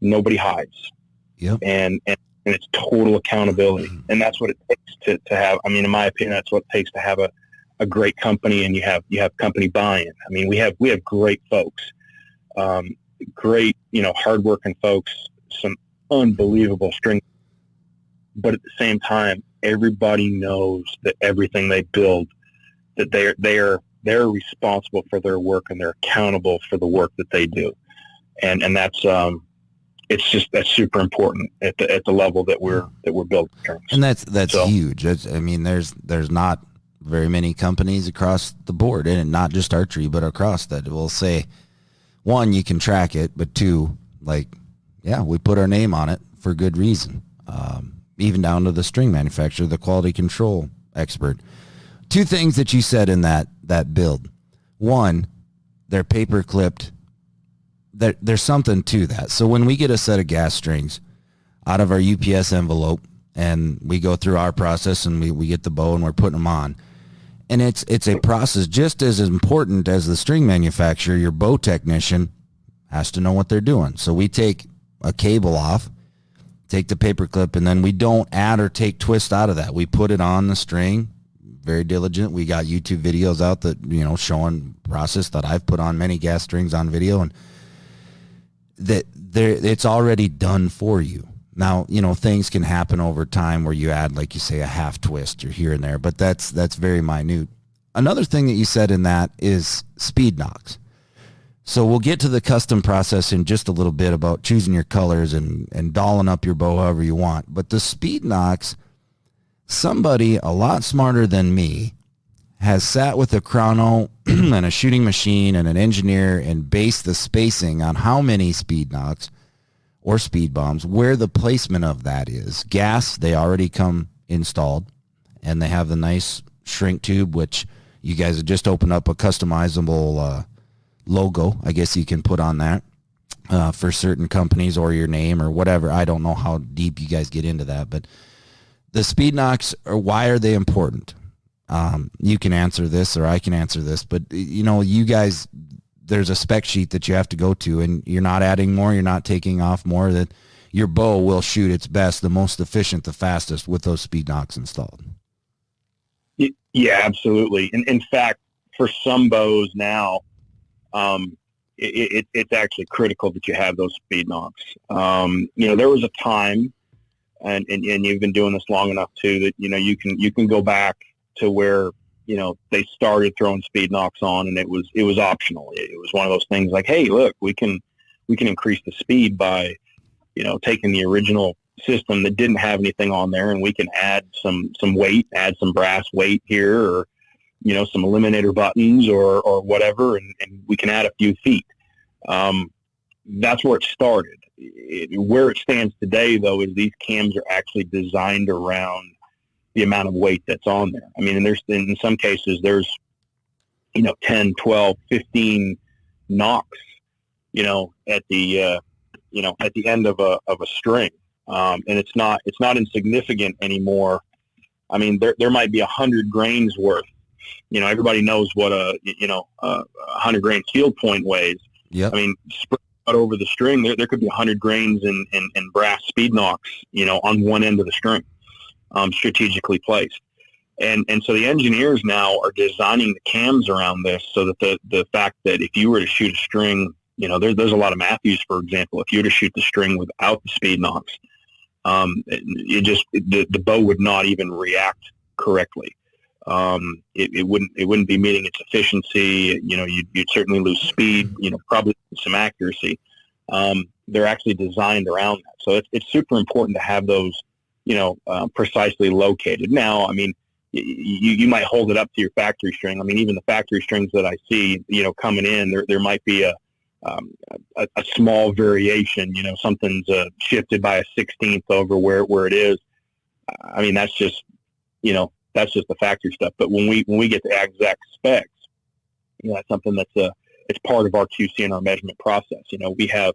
Nobody hides.
Yep.
And it's total accountability. And that's what it takes to have, in my opinion, that's what it takes to have a great company, and you have company buy-in. We have great folks, great, hardworking folks, some unbelievable string. But at the same time, everybody knows that everything they build, that they're responsible for their work, and they're accountable for the work that they do. And that's that's super important at the level that we're building strings.
And that's huge. There's not very many companies across the board, and not just archery, but across, that will say, one, you can track it, but two, we put our name on it for good reason. Even down to the string manufacturer, the quality control expert. Two things that you said in that build. One, they're paper clipped. There's something to that. So when we get a set of GAS strings out of our UPS envelope, and we go through our process, and we get the bow and we're putting them on, and it's a process just as important as the string manufacturer. Your bow technician has to know what they're doing. So we take a cable off, take the paper clip, and then we don't add or take twist out of that. We put it on the string, very diligent. We got YouTube videos out that, showing process that I've put on many GAS strings on video, and that it's already done for you. Now, you know, things can happen over time where you add, like you say, a half twist or here and there, but that's very minute. Another thing that you said in that is speed knocks. So we'll get to the custom process in just a little bit about choosing your colors and dolling up your bow however you want. But the speed knocks, somebody a lot smarter than me has sat with a chrono and a shooting machine and an engineer and based the spacing on how many speed knocks or speed bombs, where the placement of that is. GAS, they already come installed, and they have the nice shrink tube, which you guys have just opened up a customizable logo, I guess you can put on that for certain companies or your name or whatever. I don't know how deep you guys get into that, but the speed knocks, why are they important? You can answer this or I can answer this, but you know, you guys, there's a spec sheet that you have to go to, and you're not adding more, you're not taking off more, that your bow will shoot its best, the most efficient, the fastest with those speed knocks installed.
Yeah, absolutely. In fact, for some bows now, it's actually critical that you have those speed knocks. You know, there was a time, and you've been doing this long enough too, that, you know, you can go back to where, you know, they started throwing speed knocks on, and it was optional. It was one of those things like, hey, look, we can increase the speed by, you know, taking the original system that didn't have anything on there, and we can add some weight, add some brass weight here, or, you know, some eliminator buttons or whatever, and we can add a few feet. That's where it started. Where it stands today, though, is these cams are actually designed around the amount of weight that's on there. I mean, and in some cases, there's, you know, 10, 12, 15 knocks, you know, at the end of a string. And it's not insignificant anymore. I mean, there might be 100 grains worth. You know, everybody knows what a 100 grain field point weighs.
Yep.
I mean, spread out over the string, there could be 100 grains in brass speed knocks, you know, on one end of the string. Strategically placed. And so the engineers now are designing the cams around this so that the fact that if you were to shoot a string, you know, there's a lot of Matthews, for example, if you were to shoot the string without the speed knocks, the bow would not even react correctly. It wouldn't be meeting its efficiency. You know, you'd certainly lose speed, you know, probably some accuracy. They're actually designed around that. So it's super important to have those, you know, precisely located. Now, I mean, you might hold it up to your factory string. I mean, even the factory strings that I see, you know, coming in, there might be a small variation. You know, something's shifted by a 16th over where it is. I mean, that's just the factory stuff. But when we get the exact specs, you know, that's something that's it's part of our QC and our measurement process. You know, we have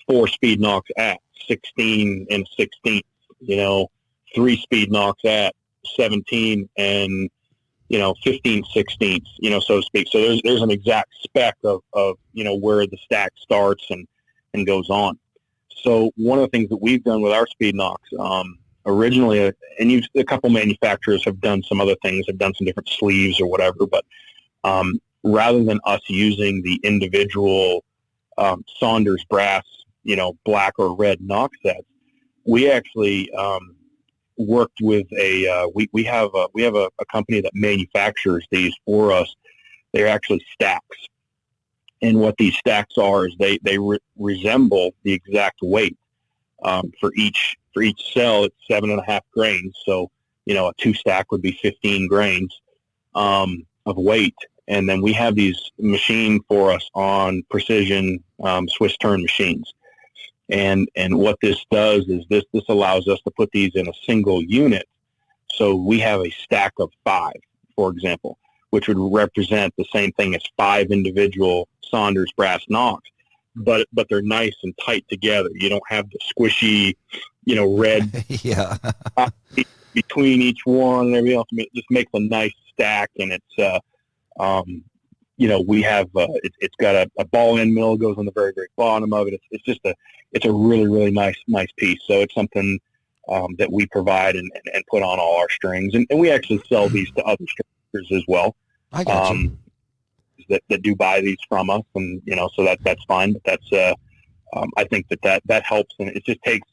4 speed knocks at 16 and 16th. You know, 3 speed knocks at 17 and, you know, 15 16ths, you know, so to speak. So there's an exact spec of, you know, where the stack starts and goes on. So one of the things that we've done with our speed knocks, originally, and a couple manufacturers have done some other things, have done some different sleeves or whatever, but rather than us using the individual Saunders brass, you know, black or red knock sets, we actually worked with we have a company that manufactures these for us. They're actually stacks, and what these stacks are is they resemble the exact weight. For each cell, it's 7.5 grains. So, you know, a 2 stack would be 15 grains of weight. And then we have these machined for us on precision Swiss turn machines. And what this does is this allows us to put these in a single unit. So we have a stack of 5, for example, which would represent the same thing as 5 individual Saunders brass knocks, but they're nice and tight together. You don't have the squishy, you know, red
yeah.
between each one and everything else. It just makes a nice stack, and it's you know, we have it's got a ball end mill goes on the very, very bottom of it. It's a really, really nice piece. So it's something that we provide and put on all our strings, and we actually sell these to other stringers as well.
I got you.
That do buy these from us, and you know, so that's fine. But that's I think that helps, and it just takes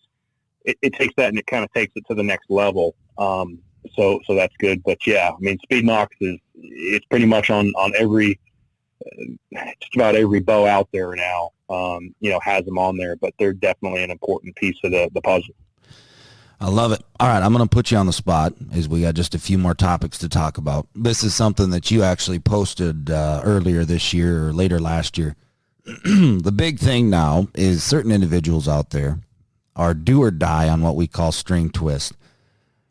it takes that and it kind of takes it to the next level. So that's good. But yeah, I mean, speed knocks it's pretty much on every, just about every bow out there now, has them on there, but they're definitely an important piece of the puzzle.
I love it. All right, I'm going to put you on the spot as we got just a few more topics to talk about. This is something that you actually posted earlier this year or later last year. The big thing now is certain individuals out there are do or die on what we call string twist.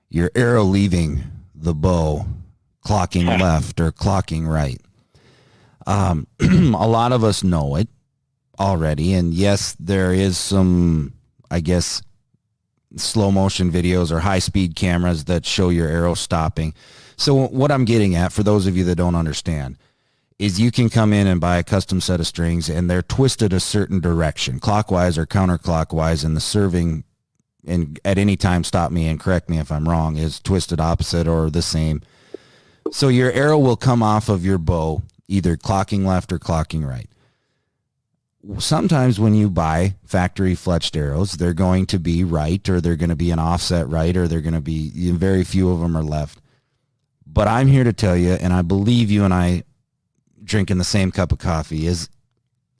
Your arrow leaving the bow, clocking left or clocking right. A lot of us know it already, and yes, there is some, I guess, slow motion videos or high speed cameras that show your arrow stopping. So what I'm getting at, for those of you that don't understand, is you can come in and buy a custom set of strings and they're twisted a certain direction, clockwise or counterclockwise, and the serving, and at any time stop me and correct me if I'm wrong, is twisted opposite or the same. So your arrow will come off of your bow either clocking left or clocking right. Sometimes when you buy factory fletched arrows, they're going to be right, or they're going to be an offset right, or they're going to be, very few of them are left. But I'm here to tell you, and I believe you and I drinking the same cup of coffee, is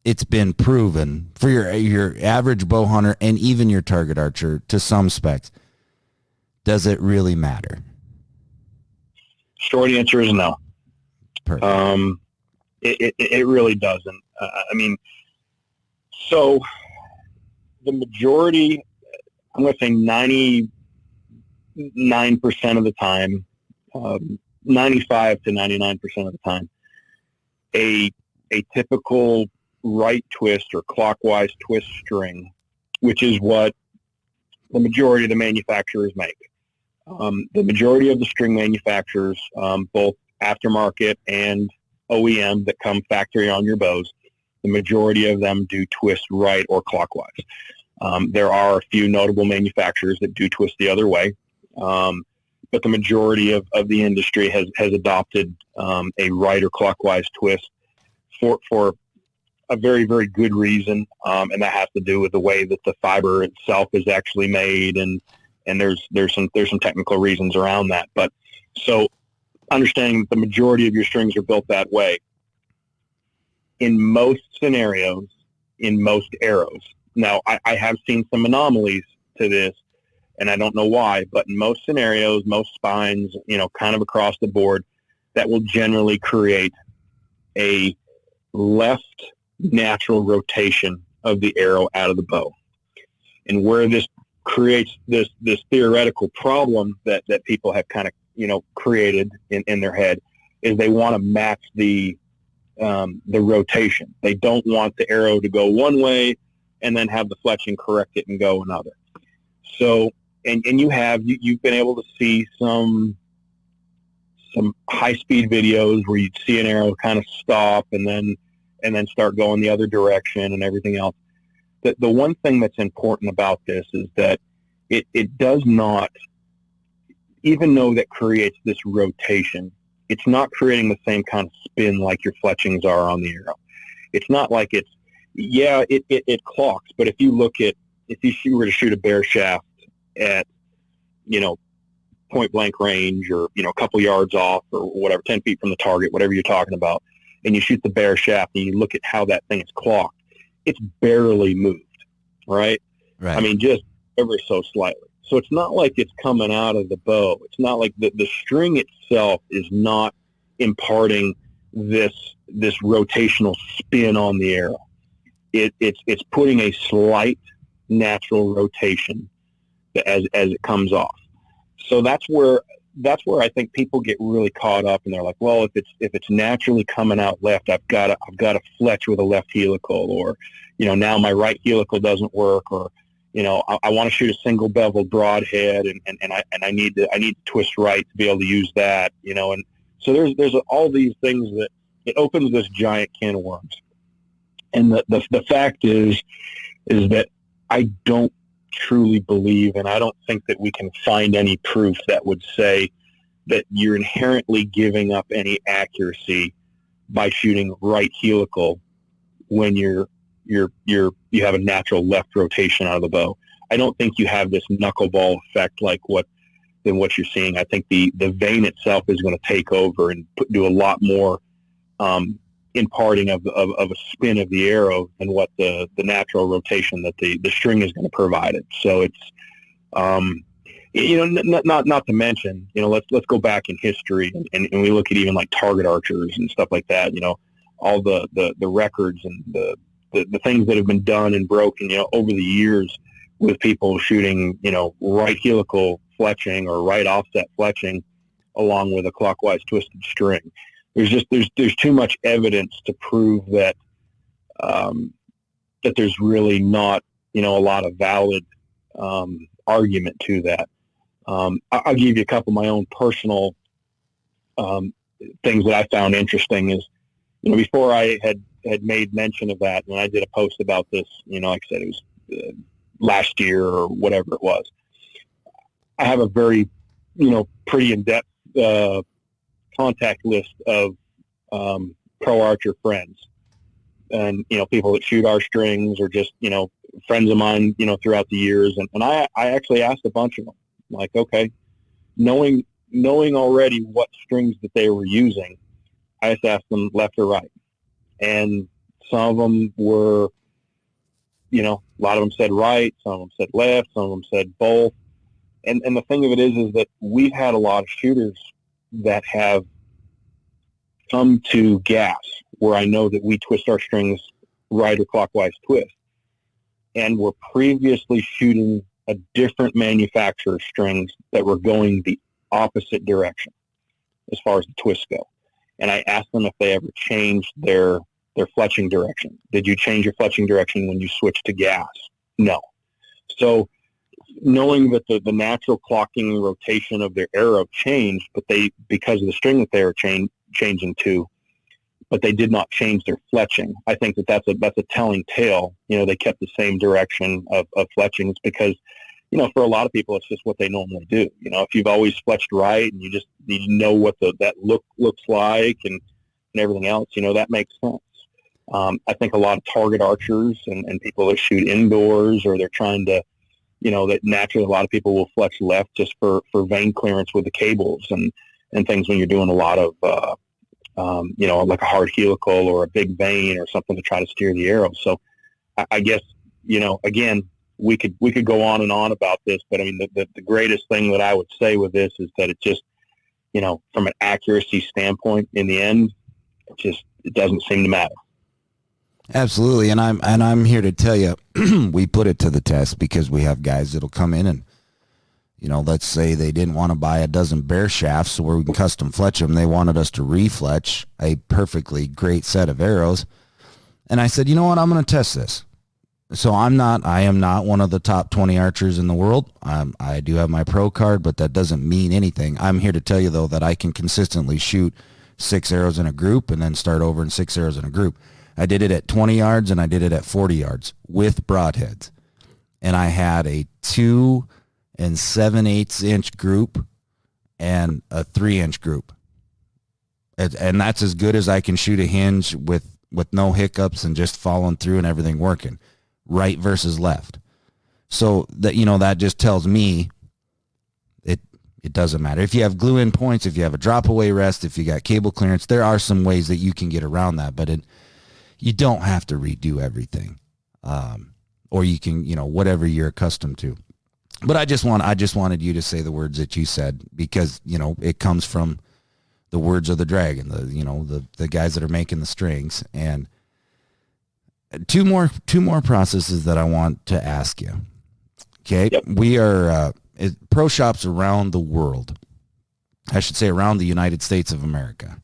it's been proven for your average bow hunter and even your target archer to some specs. Does it really matter?
Short answer is no.
Perfect.
It really doesn't. I mean, so the majority, I'm going to say 99% of the time, 95 to 99% of the time, a typical right twist or clockwise twist string, which is what the majority of the manufacturers make. The majority of the string manufacturers, both aftermarket and OEM that come factory on your bows, the majority of them do twist right or clockwise. There are a few notable manufacturers that do twist the other way, but the majority of the industry has adopted a right or clockwise twist for a very, very good reason, and that has to do with the way that the fiber itself is actually made, and there's some technical reasons around that. But so understanding that the majority of your strings are built that way, in most scenarios, in most arrows. Now, I have seen some anomalies to this, and I don't know why, but in most scenarios, most spines, kind of across the board, that will generally create a left natural rotation of the arrow out of the bow. And where this creates this theoretical problem that people have kind of, created in their head, is they want to match the rotation. They don't want the arrow to go one way and then have the fletching correct it and go another. So, and you've been able to see some high speed videos where you'd see an arrow kind of stop and then start going the other direction and everything else. The one thing that's important about this is that it does not, even though that creates this rotation, it's not creating the same kind of spin like your fletchings are on the arrow. It's not like it clocks, but if you were to shoot a bear shaft at, point blank range, or, a couple yards off or whatever, 10 feet from the target, whatever you're talking about, and you shoot the bear shaft and you look at how that thing is clocked, it's barely moved, right? I mean, just ever so slightly. So it's not like it's coming out of the bow. It's not like the string itself is not imparting this rotational spin on the arrow. It's putting a slight natural rotation as it comes off. So that's where I think people get really caught up, and they're like, well, if it's naturally coming out left, I've got to fletch with a left helical, or now my right helical doesn't work, or I want to shoot a single beveled broadhead, and I need to twist right to be able to use that, and so there's all these things that it opens this giant can of worms. And the fact is that I don't truly believe, and I don't think that we can find any proof that would say that you're inherently giving up any accuracy by shooting right helical when you're you have a natural left rotation out of the bow. I don't think you have this knuckleball effect like what you're seeing. I think the vane itself is going to take over and do a lot more imparting of a spin of the arrow than what the natural rotation that the string is going to provide it. So it's not to mention, let's go back in history and we look at even like target archers and stuff like that. All the records and the things that have been done and broken, over the years with people shooting, right helical fletching or right offset fletching along with a clockwise twisted string. There's too much evidence to prove that that there's really not, a lot of valid argument to that. I'll give you a couple of my own personal things that I found interesting is, before I had made mention of that, when I did a post about this, like I said, it was last year or whatever it was. I have a very, pretty in-depth contact list of pro archer friends and, people that shoot our strings or just, friends of mine, throughout the years. And I actually asked a bunch of them, like, okay, knowing already what strings that they were using, I just asked them left or right. And some of them were, a lot of them said right, some of them said left, some of them said both. And the thing of it is that we've had a lot of shooters that have come to GAS where I know that we twist our strings right or clockwise twist. And we're previously shooting a different manufacturer's strings that were going the opposite direction as far as the twists go. And I asked them if they ever changed their fletching direction. Did you change your fletching direction when you switched to GAS? No. So knowing that the natural clocking rotation of their arrow changed, but because of the string that they were changing to, but they did not change their fletching. I think that's a telling tale. They kept the same direction of fletchings because, for a lot of people, it's just what they normally do. If you've always fletched right and you know what that look looks like and everything else, that makes sense. I think a lot of target archers and people that shoot indoors or they're trying to, that naturally a lot of people will fletch left just for vane clearance with the cables and things when you're doing a lot of, like a hard helical or a big vane or something to try to steer the arrow. So I guess, again, we could go on and on about this, but I mean, the greatest thing that I would say with this is that it just, from an accuracy standpoint in the end, it doesn't seem to matter.
Absolutely. And I'm here to tell you, we put it to the test because we have guys that'll come in and, let's say they didn't want to buy a dozen bear shafts so where we can custom fletch them. They wanted us to refletch a perfectly great set of arrows. And I said, you know what, I'm going to test this. So I am not one of the top 20 archers in the world. I do have my pro card, but that doesn't mean anything. I'm here to tell you, though, that I can consistently shoot 6 arrows in a group and then start over in 6 arrows in a group. I did it at 20 yards and I did it at 40 yards with broadheads. And I had a 2 7/8 inch group and a 3-inch group. And that's as good as I can shoot a hinge with no hiccups and just following through and everything working. Right versus left. So that, that just tells me it doesn't matter. If you have glue-in points, if you have a drop-away rest, if you got cable clearance, there are some ways that you can get around that, but you don't have to redo everything. Or you can, whatever you're accustomed to. But I just wanted you to say the words that you said because, it comes from the words of the dragon, the guys that are making the strings. And two more processes that I want to ask you. Okay. Yep. We are pro shops around the world. I should say around the United States of America.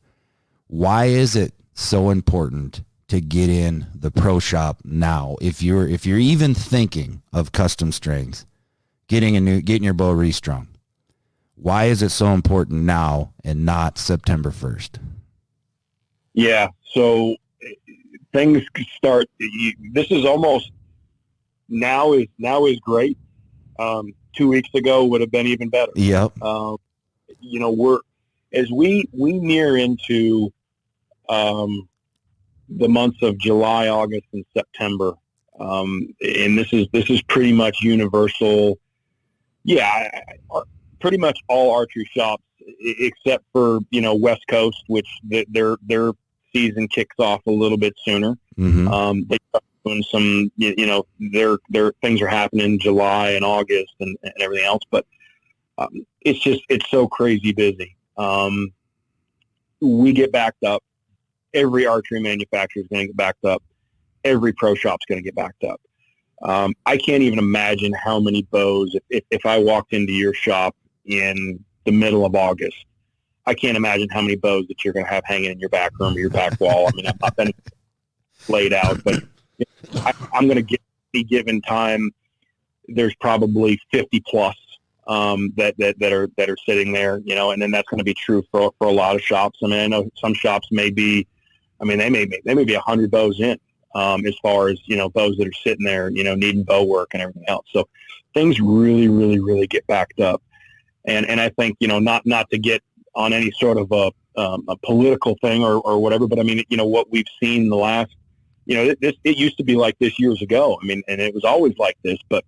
Why is it so important to get in the pro shop now? If you're even thinking of custom strings, getting your bow restrung, why is it so important now and not September 1st?
Yeah. So things start. This is almost now is great. 2 weeks ago would have been even better.
Yep.
We're as we near into the months of July, August, and September. And this is pretty much universal. Yeah, pretty much all archery shops, except for, West Coast, which their season kicks off a little bit sooner.
Mm-hmm.
They start doing some, their things are happening in July and August and everything else. But it's so crazy busy. We get backed up. Every archery manufacturer is going to get backed up. Every pro shop's going to get backed up. I can't even imagine how many bows, if I walked into your shop in the middle of August, I can't imagine how many bows that you're going to have hanging in your back room or your back wall. I mean, I'm not been laid out, but I'm going to get any given time, there's probably 50 plus that are sitting there, and then that's going to be true for a lot of shops. I mean, I know some shops may be, they may be 100 bows in, as far as, bows that are sitting there, needing bow work and everything else. So things really, really, really get backed up. And I think, not to get on any sort of a political thing or whatever, but I mean, what we've seen the last, it used to be like this years ago. I mean, and it was always like this, but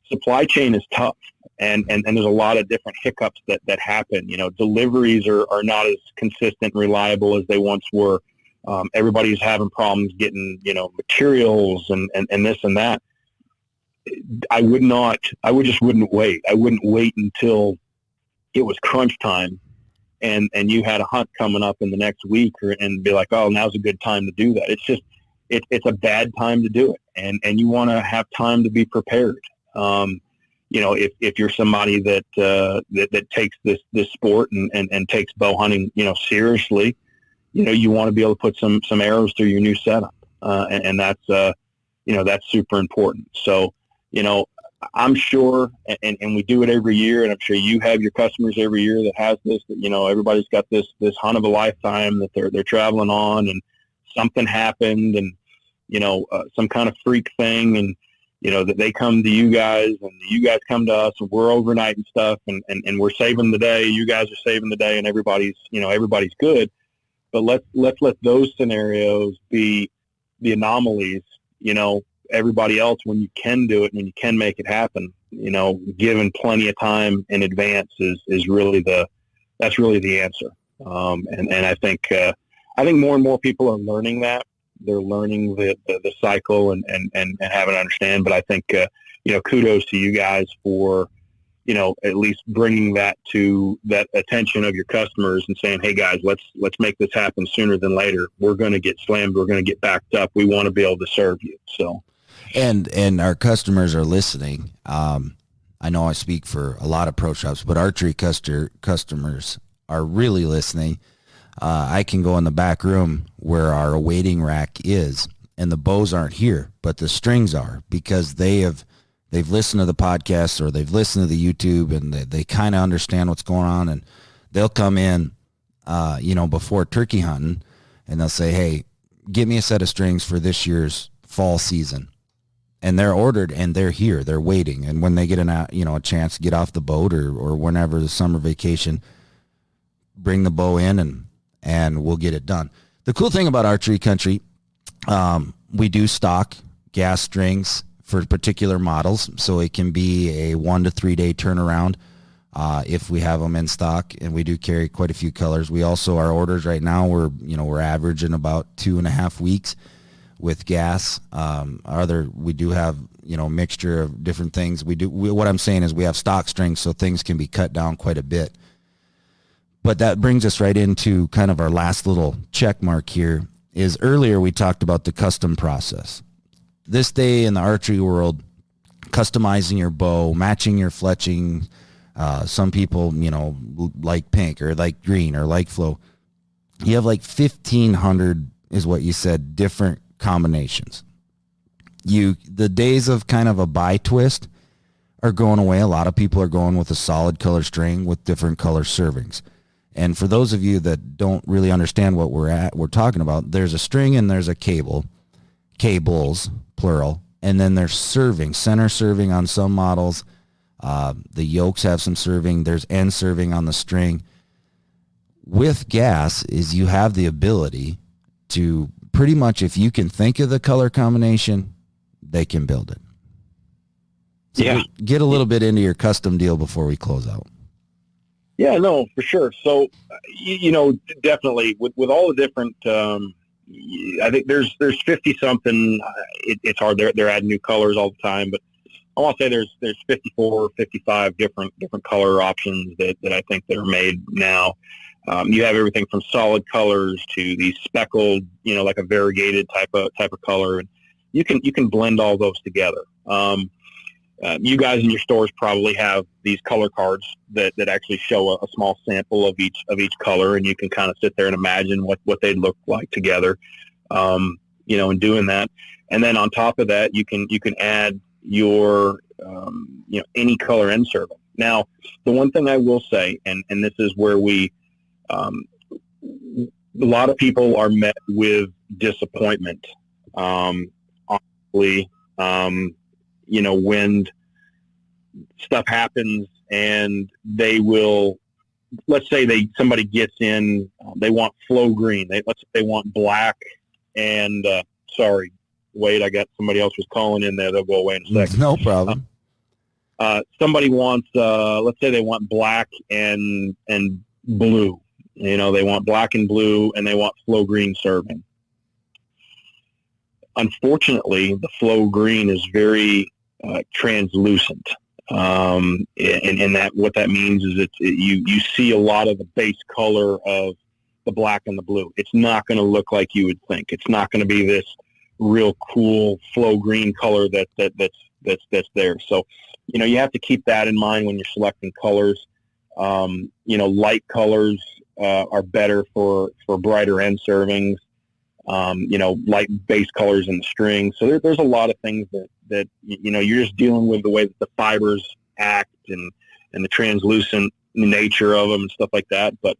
supply chain is tough. And there's a lot of different hiccups that happen. Deliveries are not as consistent, reliable as they once were. Everybody's having problems getting, materials and this and that. I just wouldn't wait. I wouldn't wait until it was crunch time and you had a hunt coming up in the next week and be like, oh, now's a good time to do that. It's just, it's a bad time to do it. And you want to have time to be prepared. If you're somebody that takes this sport and takes bow hunting, seriously, you want to be able to put some arrows through your new setup. And that's super important. So, I'm sure, and we do it every year, and I'm sure you have your customers every year that has this, that, everybody's got this hunt of a lifetime that they're traveling on, and something happened and, some kind of freak thing, and, that they come to you guys and you guys come to us and we're overnight and stuff and we're saving the day. You guys are saving the day and everybody's good. But let's let those scenarios be the anomalies. Everybody else, when you can do it, when you can make it happen, given plenty of time in advance is really that's really the answer. And I think more and more people are learning that. They're learning the cycle and having to understand. But I think, kudos to you guys for, at least bringing that to that attention of your customers and saying, hey guys, let's make this happen sooner than later. We're going to get slammed. We're going to get backed up. We want to be able to serve you. So,
and our customers are listening. I know I speak for a lot of pro shops, but archery customers are really listening. I can go in the back room where our awaiting rack is, and the bows aren't here, but the strings are, because they've listened to the podcast or they've listened to the YouTube, and they kind of understand what's going on, and they'll come in, before turkey hunting, and they'll say, hey, get me a set of strings for this year's fall season. And they're ordered and they're here, they're waiting. And when they get a chance to get off the boat or whenever the summer vacation, bring the bow in and we'll get it done. The cool thing about Archery Country, we do stock GAS strings for particular models, so it can be a 1 to 3 day turnaround if we have them in stock, and we do carry quite a few colors. We also, our orders right now, we're averaging about 2.5 weeks with GAS. We do have a mixture of different things. What I'm saying is we have stock strings, so things can be cut down quite a bit. But that brings us right into kind of our last little check mark here. Is earlier we talked about the custom process. This day in the archery world, customizing your bow, matching your fletching. Some people, like pink or like green or like flow. You have like 1,500 is what you said, different combinations. The days of kind of a bi-twist are going away. A lot of people are going with a solid color string with different color servings. And for those of you that don't really understand what we're talking about, there's a string and there's a cable, cables, plural, and then there's serving, center serving on some models. The yokes have some serving. There's end serving on the string. With GAS is you have the ability to pretty much if you can think of the color combination, they can build it. So
yeah.
Get a little bit into your custom deal before we close out.
Yeah, no, for sure. So, definitely with all the different, I think there's 50 something. It's hard. They're adding new colors all the time, but I want to say there's 54, 55 different color options that I think that are made now. You have everything from solid colors to these speckled, like a variegated type of color, and you can blend all those together. You guys in your stores probably have these color cards that actually show a small sample of each color, and you can kind of sit there and imagine what they'd look like together, in doing that. And then on top of that, you can add your, any color end serving. Now, the one thing I will say, and this is where a lot of people are met with disappointment, honestly, when stuff happens and they will, let's say somebody gets in, they want flow green. Let's say they want black and, sorry, Wade, I got somebody else was calling in there. They'll go away in a second.
No problem.
Somebody wants, let's say they want black and blue. They want black and blue and they want flow green serving. Unfortunately, the flow green is very translucent, and that what that means is you see a lot of the base color of the black and the blue. It's not going to look like you would think. It's not going to be this real cool flow green color that's there. So, you have to keep that in mind when you're selecting colors. Light colors are better for brighter end servings. Light base colors in the string. So there's a lot of things that you're just dealing with the way that the fibers act and the translucent nature of them and stuff like that. But,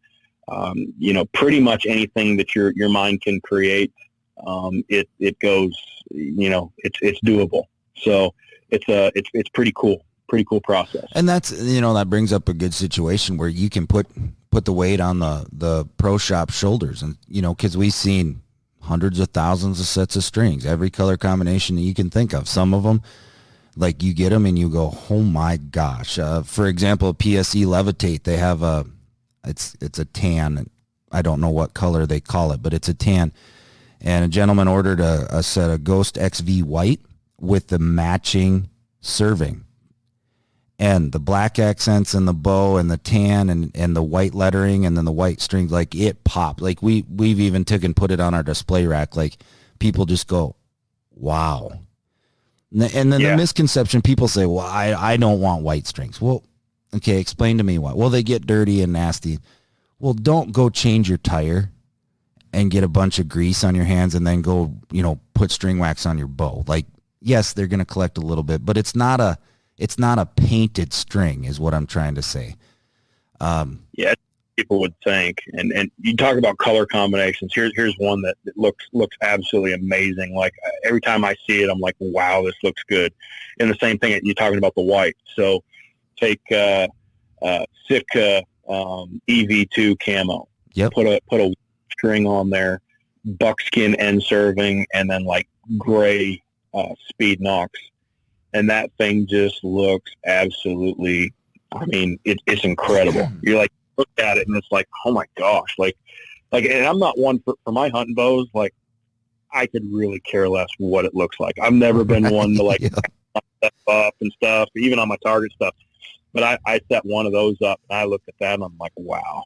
pretty much anything that your mind can create, it goes, it's doable. So it's pretty cool process.
And that's, that brings up a good situation where you can put the weight on the pro shop shoulders, and, cause we've seen hundreds of thousands of sets of strings, every color combination that you can think of. Some of them, like, you get them and you go, oh my gosh. For example, PSE Levitate, they have it's a tan. I don't know what color they call it, but it's a tan. And a gentleman ordered a set of Ghost XV white with the matching serving. And the black accents and the bow and the tan and the white lettering and then the white strings, like, it popped. Like, we've even put it on our display rack. Like, people just go, wow. And then the misconception, people say, well, I don't want white strings. Well, okay, explain to me why. Well, they get dirty and nasty. Well, don't go change your tire and get a bunch of grease on your hands and then go, put string wax on your bow. Like, yes, they're going to collect a little bit, but it's not a painted string is what I'm trying to say.
People would think, and you talk about color combinations. Here's one that looks absolutely amazing. Like, every time I see it, I'm like, wow, this looks good. And the same thing, you're talking about the white. So take Sitka EV2 camo.
Yep.
Put a string on there, buckskin end serving, and then like gray speed knocks. And that thing just looks absolutely, it's incredible. You're like, look at it and it's like, oh my gosh. Like, and I'm not one for my hunting bows. Like, I could really care less what it looks like. I've never been one to like stuff up and stuff, even on my target stuff. But I set one of those up and I looked at that and I'm like, wow,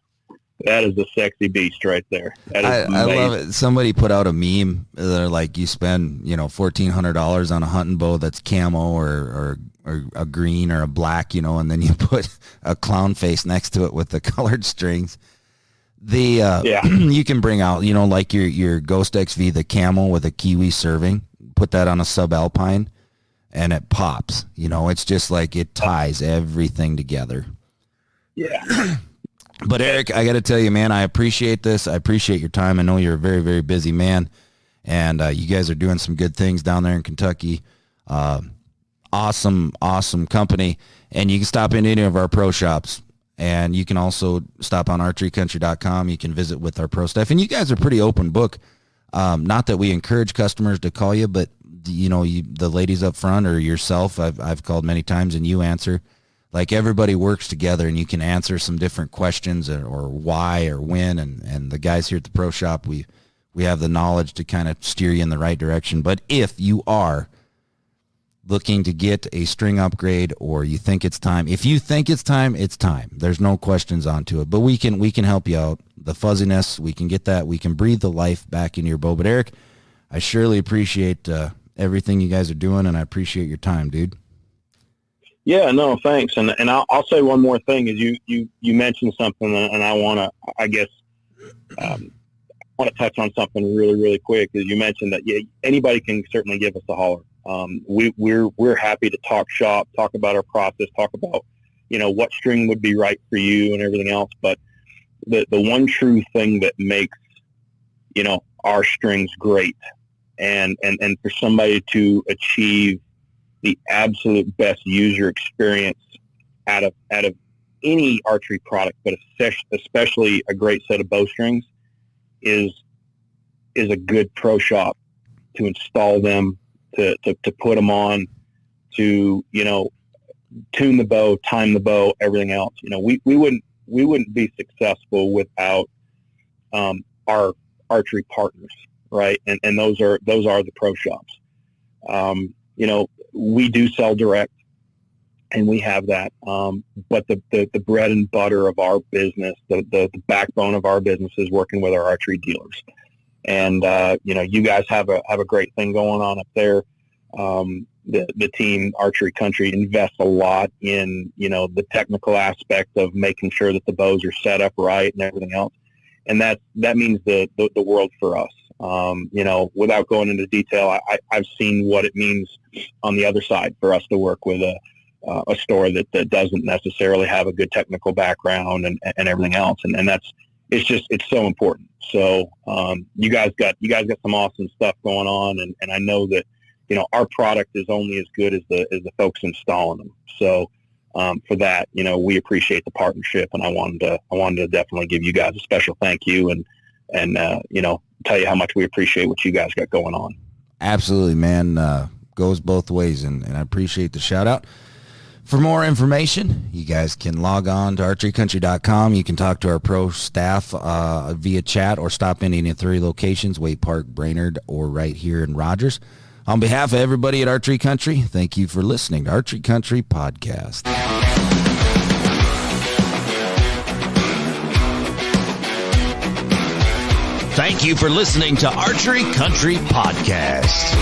that is a sexy beast right there. That is
I love it. Somebody put out a meme. They're like, you spend, $1,400 on a hunting bow that's camo or a green or a black, and then you put a clown face next to it with the colored strings. You can bring out, like your Ghost XV, the camo with a kiwi serving, put that on a subalpine and it pops. It's just like it ties everything together.
Yeah.
But Eric, I got to tell you, man, I appreciate this. I appreciate your time. I know you're a very, very busy man, and you guys are doing some good things down there in Kentucky. Awesome company. And you can stop in any of our pro shops, and you can also stop on archerycountry.com. You can visit with our pro staff, and you guys are pretty open book. Not that we encourage customers to call you, but the ladies up front or yourself, I've called many times and you answer. Like, everybody works together and you can answer some different questions or why or when. And the guys here at the Pro Shop, we have the knowledge to kind of steer you in the right direction. But if you are looking to get a string upgrade, or you think it's time, if you think it's time, it's time. There's no questions onto it. But we can help you out. The fuzziness, we can get that. We can breathe the life back into your bow. But Eric, I surely appreciate everything you guys are doing, and I appreciate your time, dude.
Yeah, no, thanks. And I'll say one more thing is you mentioned something, and I want to, I guess, want to touch on something really, really quick. Is you mentioned that anybody can certainly give us a holler. We're happy to talk shop, talk about our process, talk about, what string would be right for you and everything else. But the one true thing that makes, our strings great, and for somebody to achieve the absolute best user experience out of any archery product, but especially a great set of bowstrings, is a good pro shop to install them, to put them on, to tune the bow, time the bow, everything else. We wouldn't be successful without our archery partners, right? And those are the pro shops. We do sell direct, and we have that. But the bread and butter of our business, the backbone of our business, is working with our archery dealers. And you guys have a great thing going on up there. The team Archery Country invests a lot in the technical aspect of making sure that the bows are set up right and everything else. And that means the world for us. Without going into detail, I've seen what it means on the other side for us to work with a store that doesn't necessarily have a good technical background and everything else. And it's so important. So, you guys got some awesome stuff going on. And I know that, our product is only as good as the folks installing them. So, for that, we appreciate the partnership, and I wanted to definitely give you guys a special thank you and tell you how much we appreciate what you guys got going on.
Absolutely, man. Goes both ways, and I appreciate the shout out. For more information, you guys can log on to archerycountry.com. You can talk to our pro staff via chat, or stop in any of 3 locations, Waite Park, Brainerd, or right here in Rogers. On behalf of everybody at Archery Country, thank you for listening to Archery Country Podcast.
Thank you for listening to Archery Country Podcast.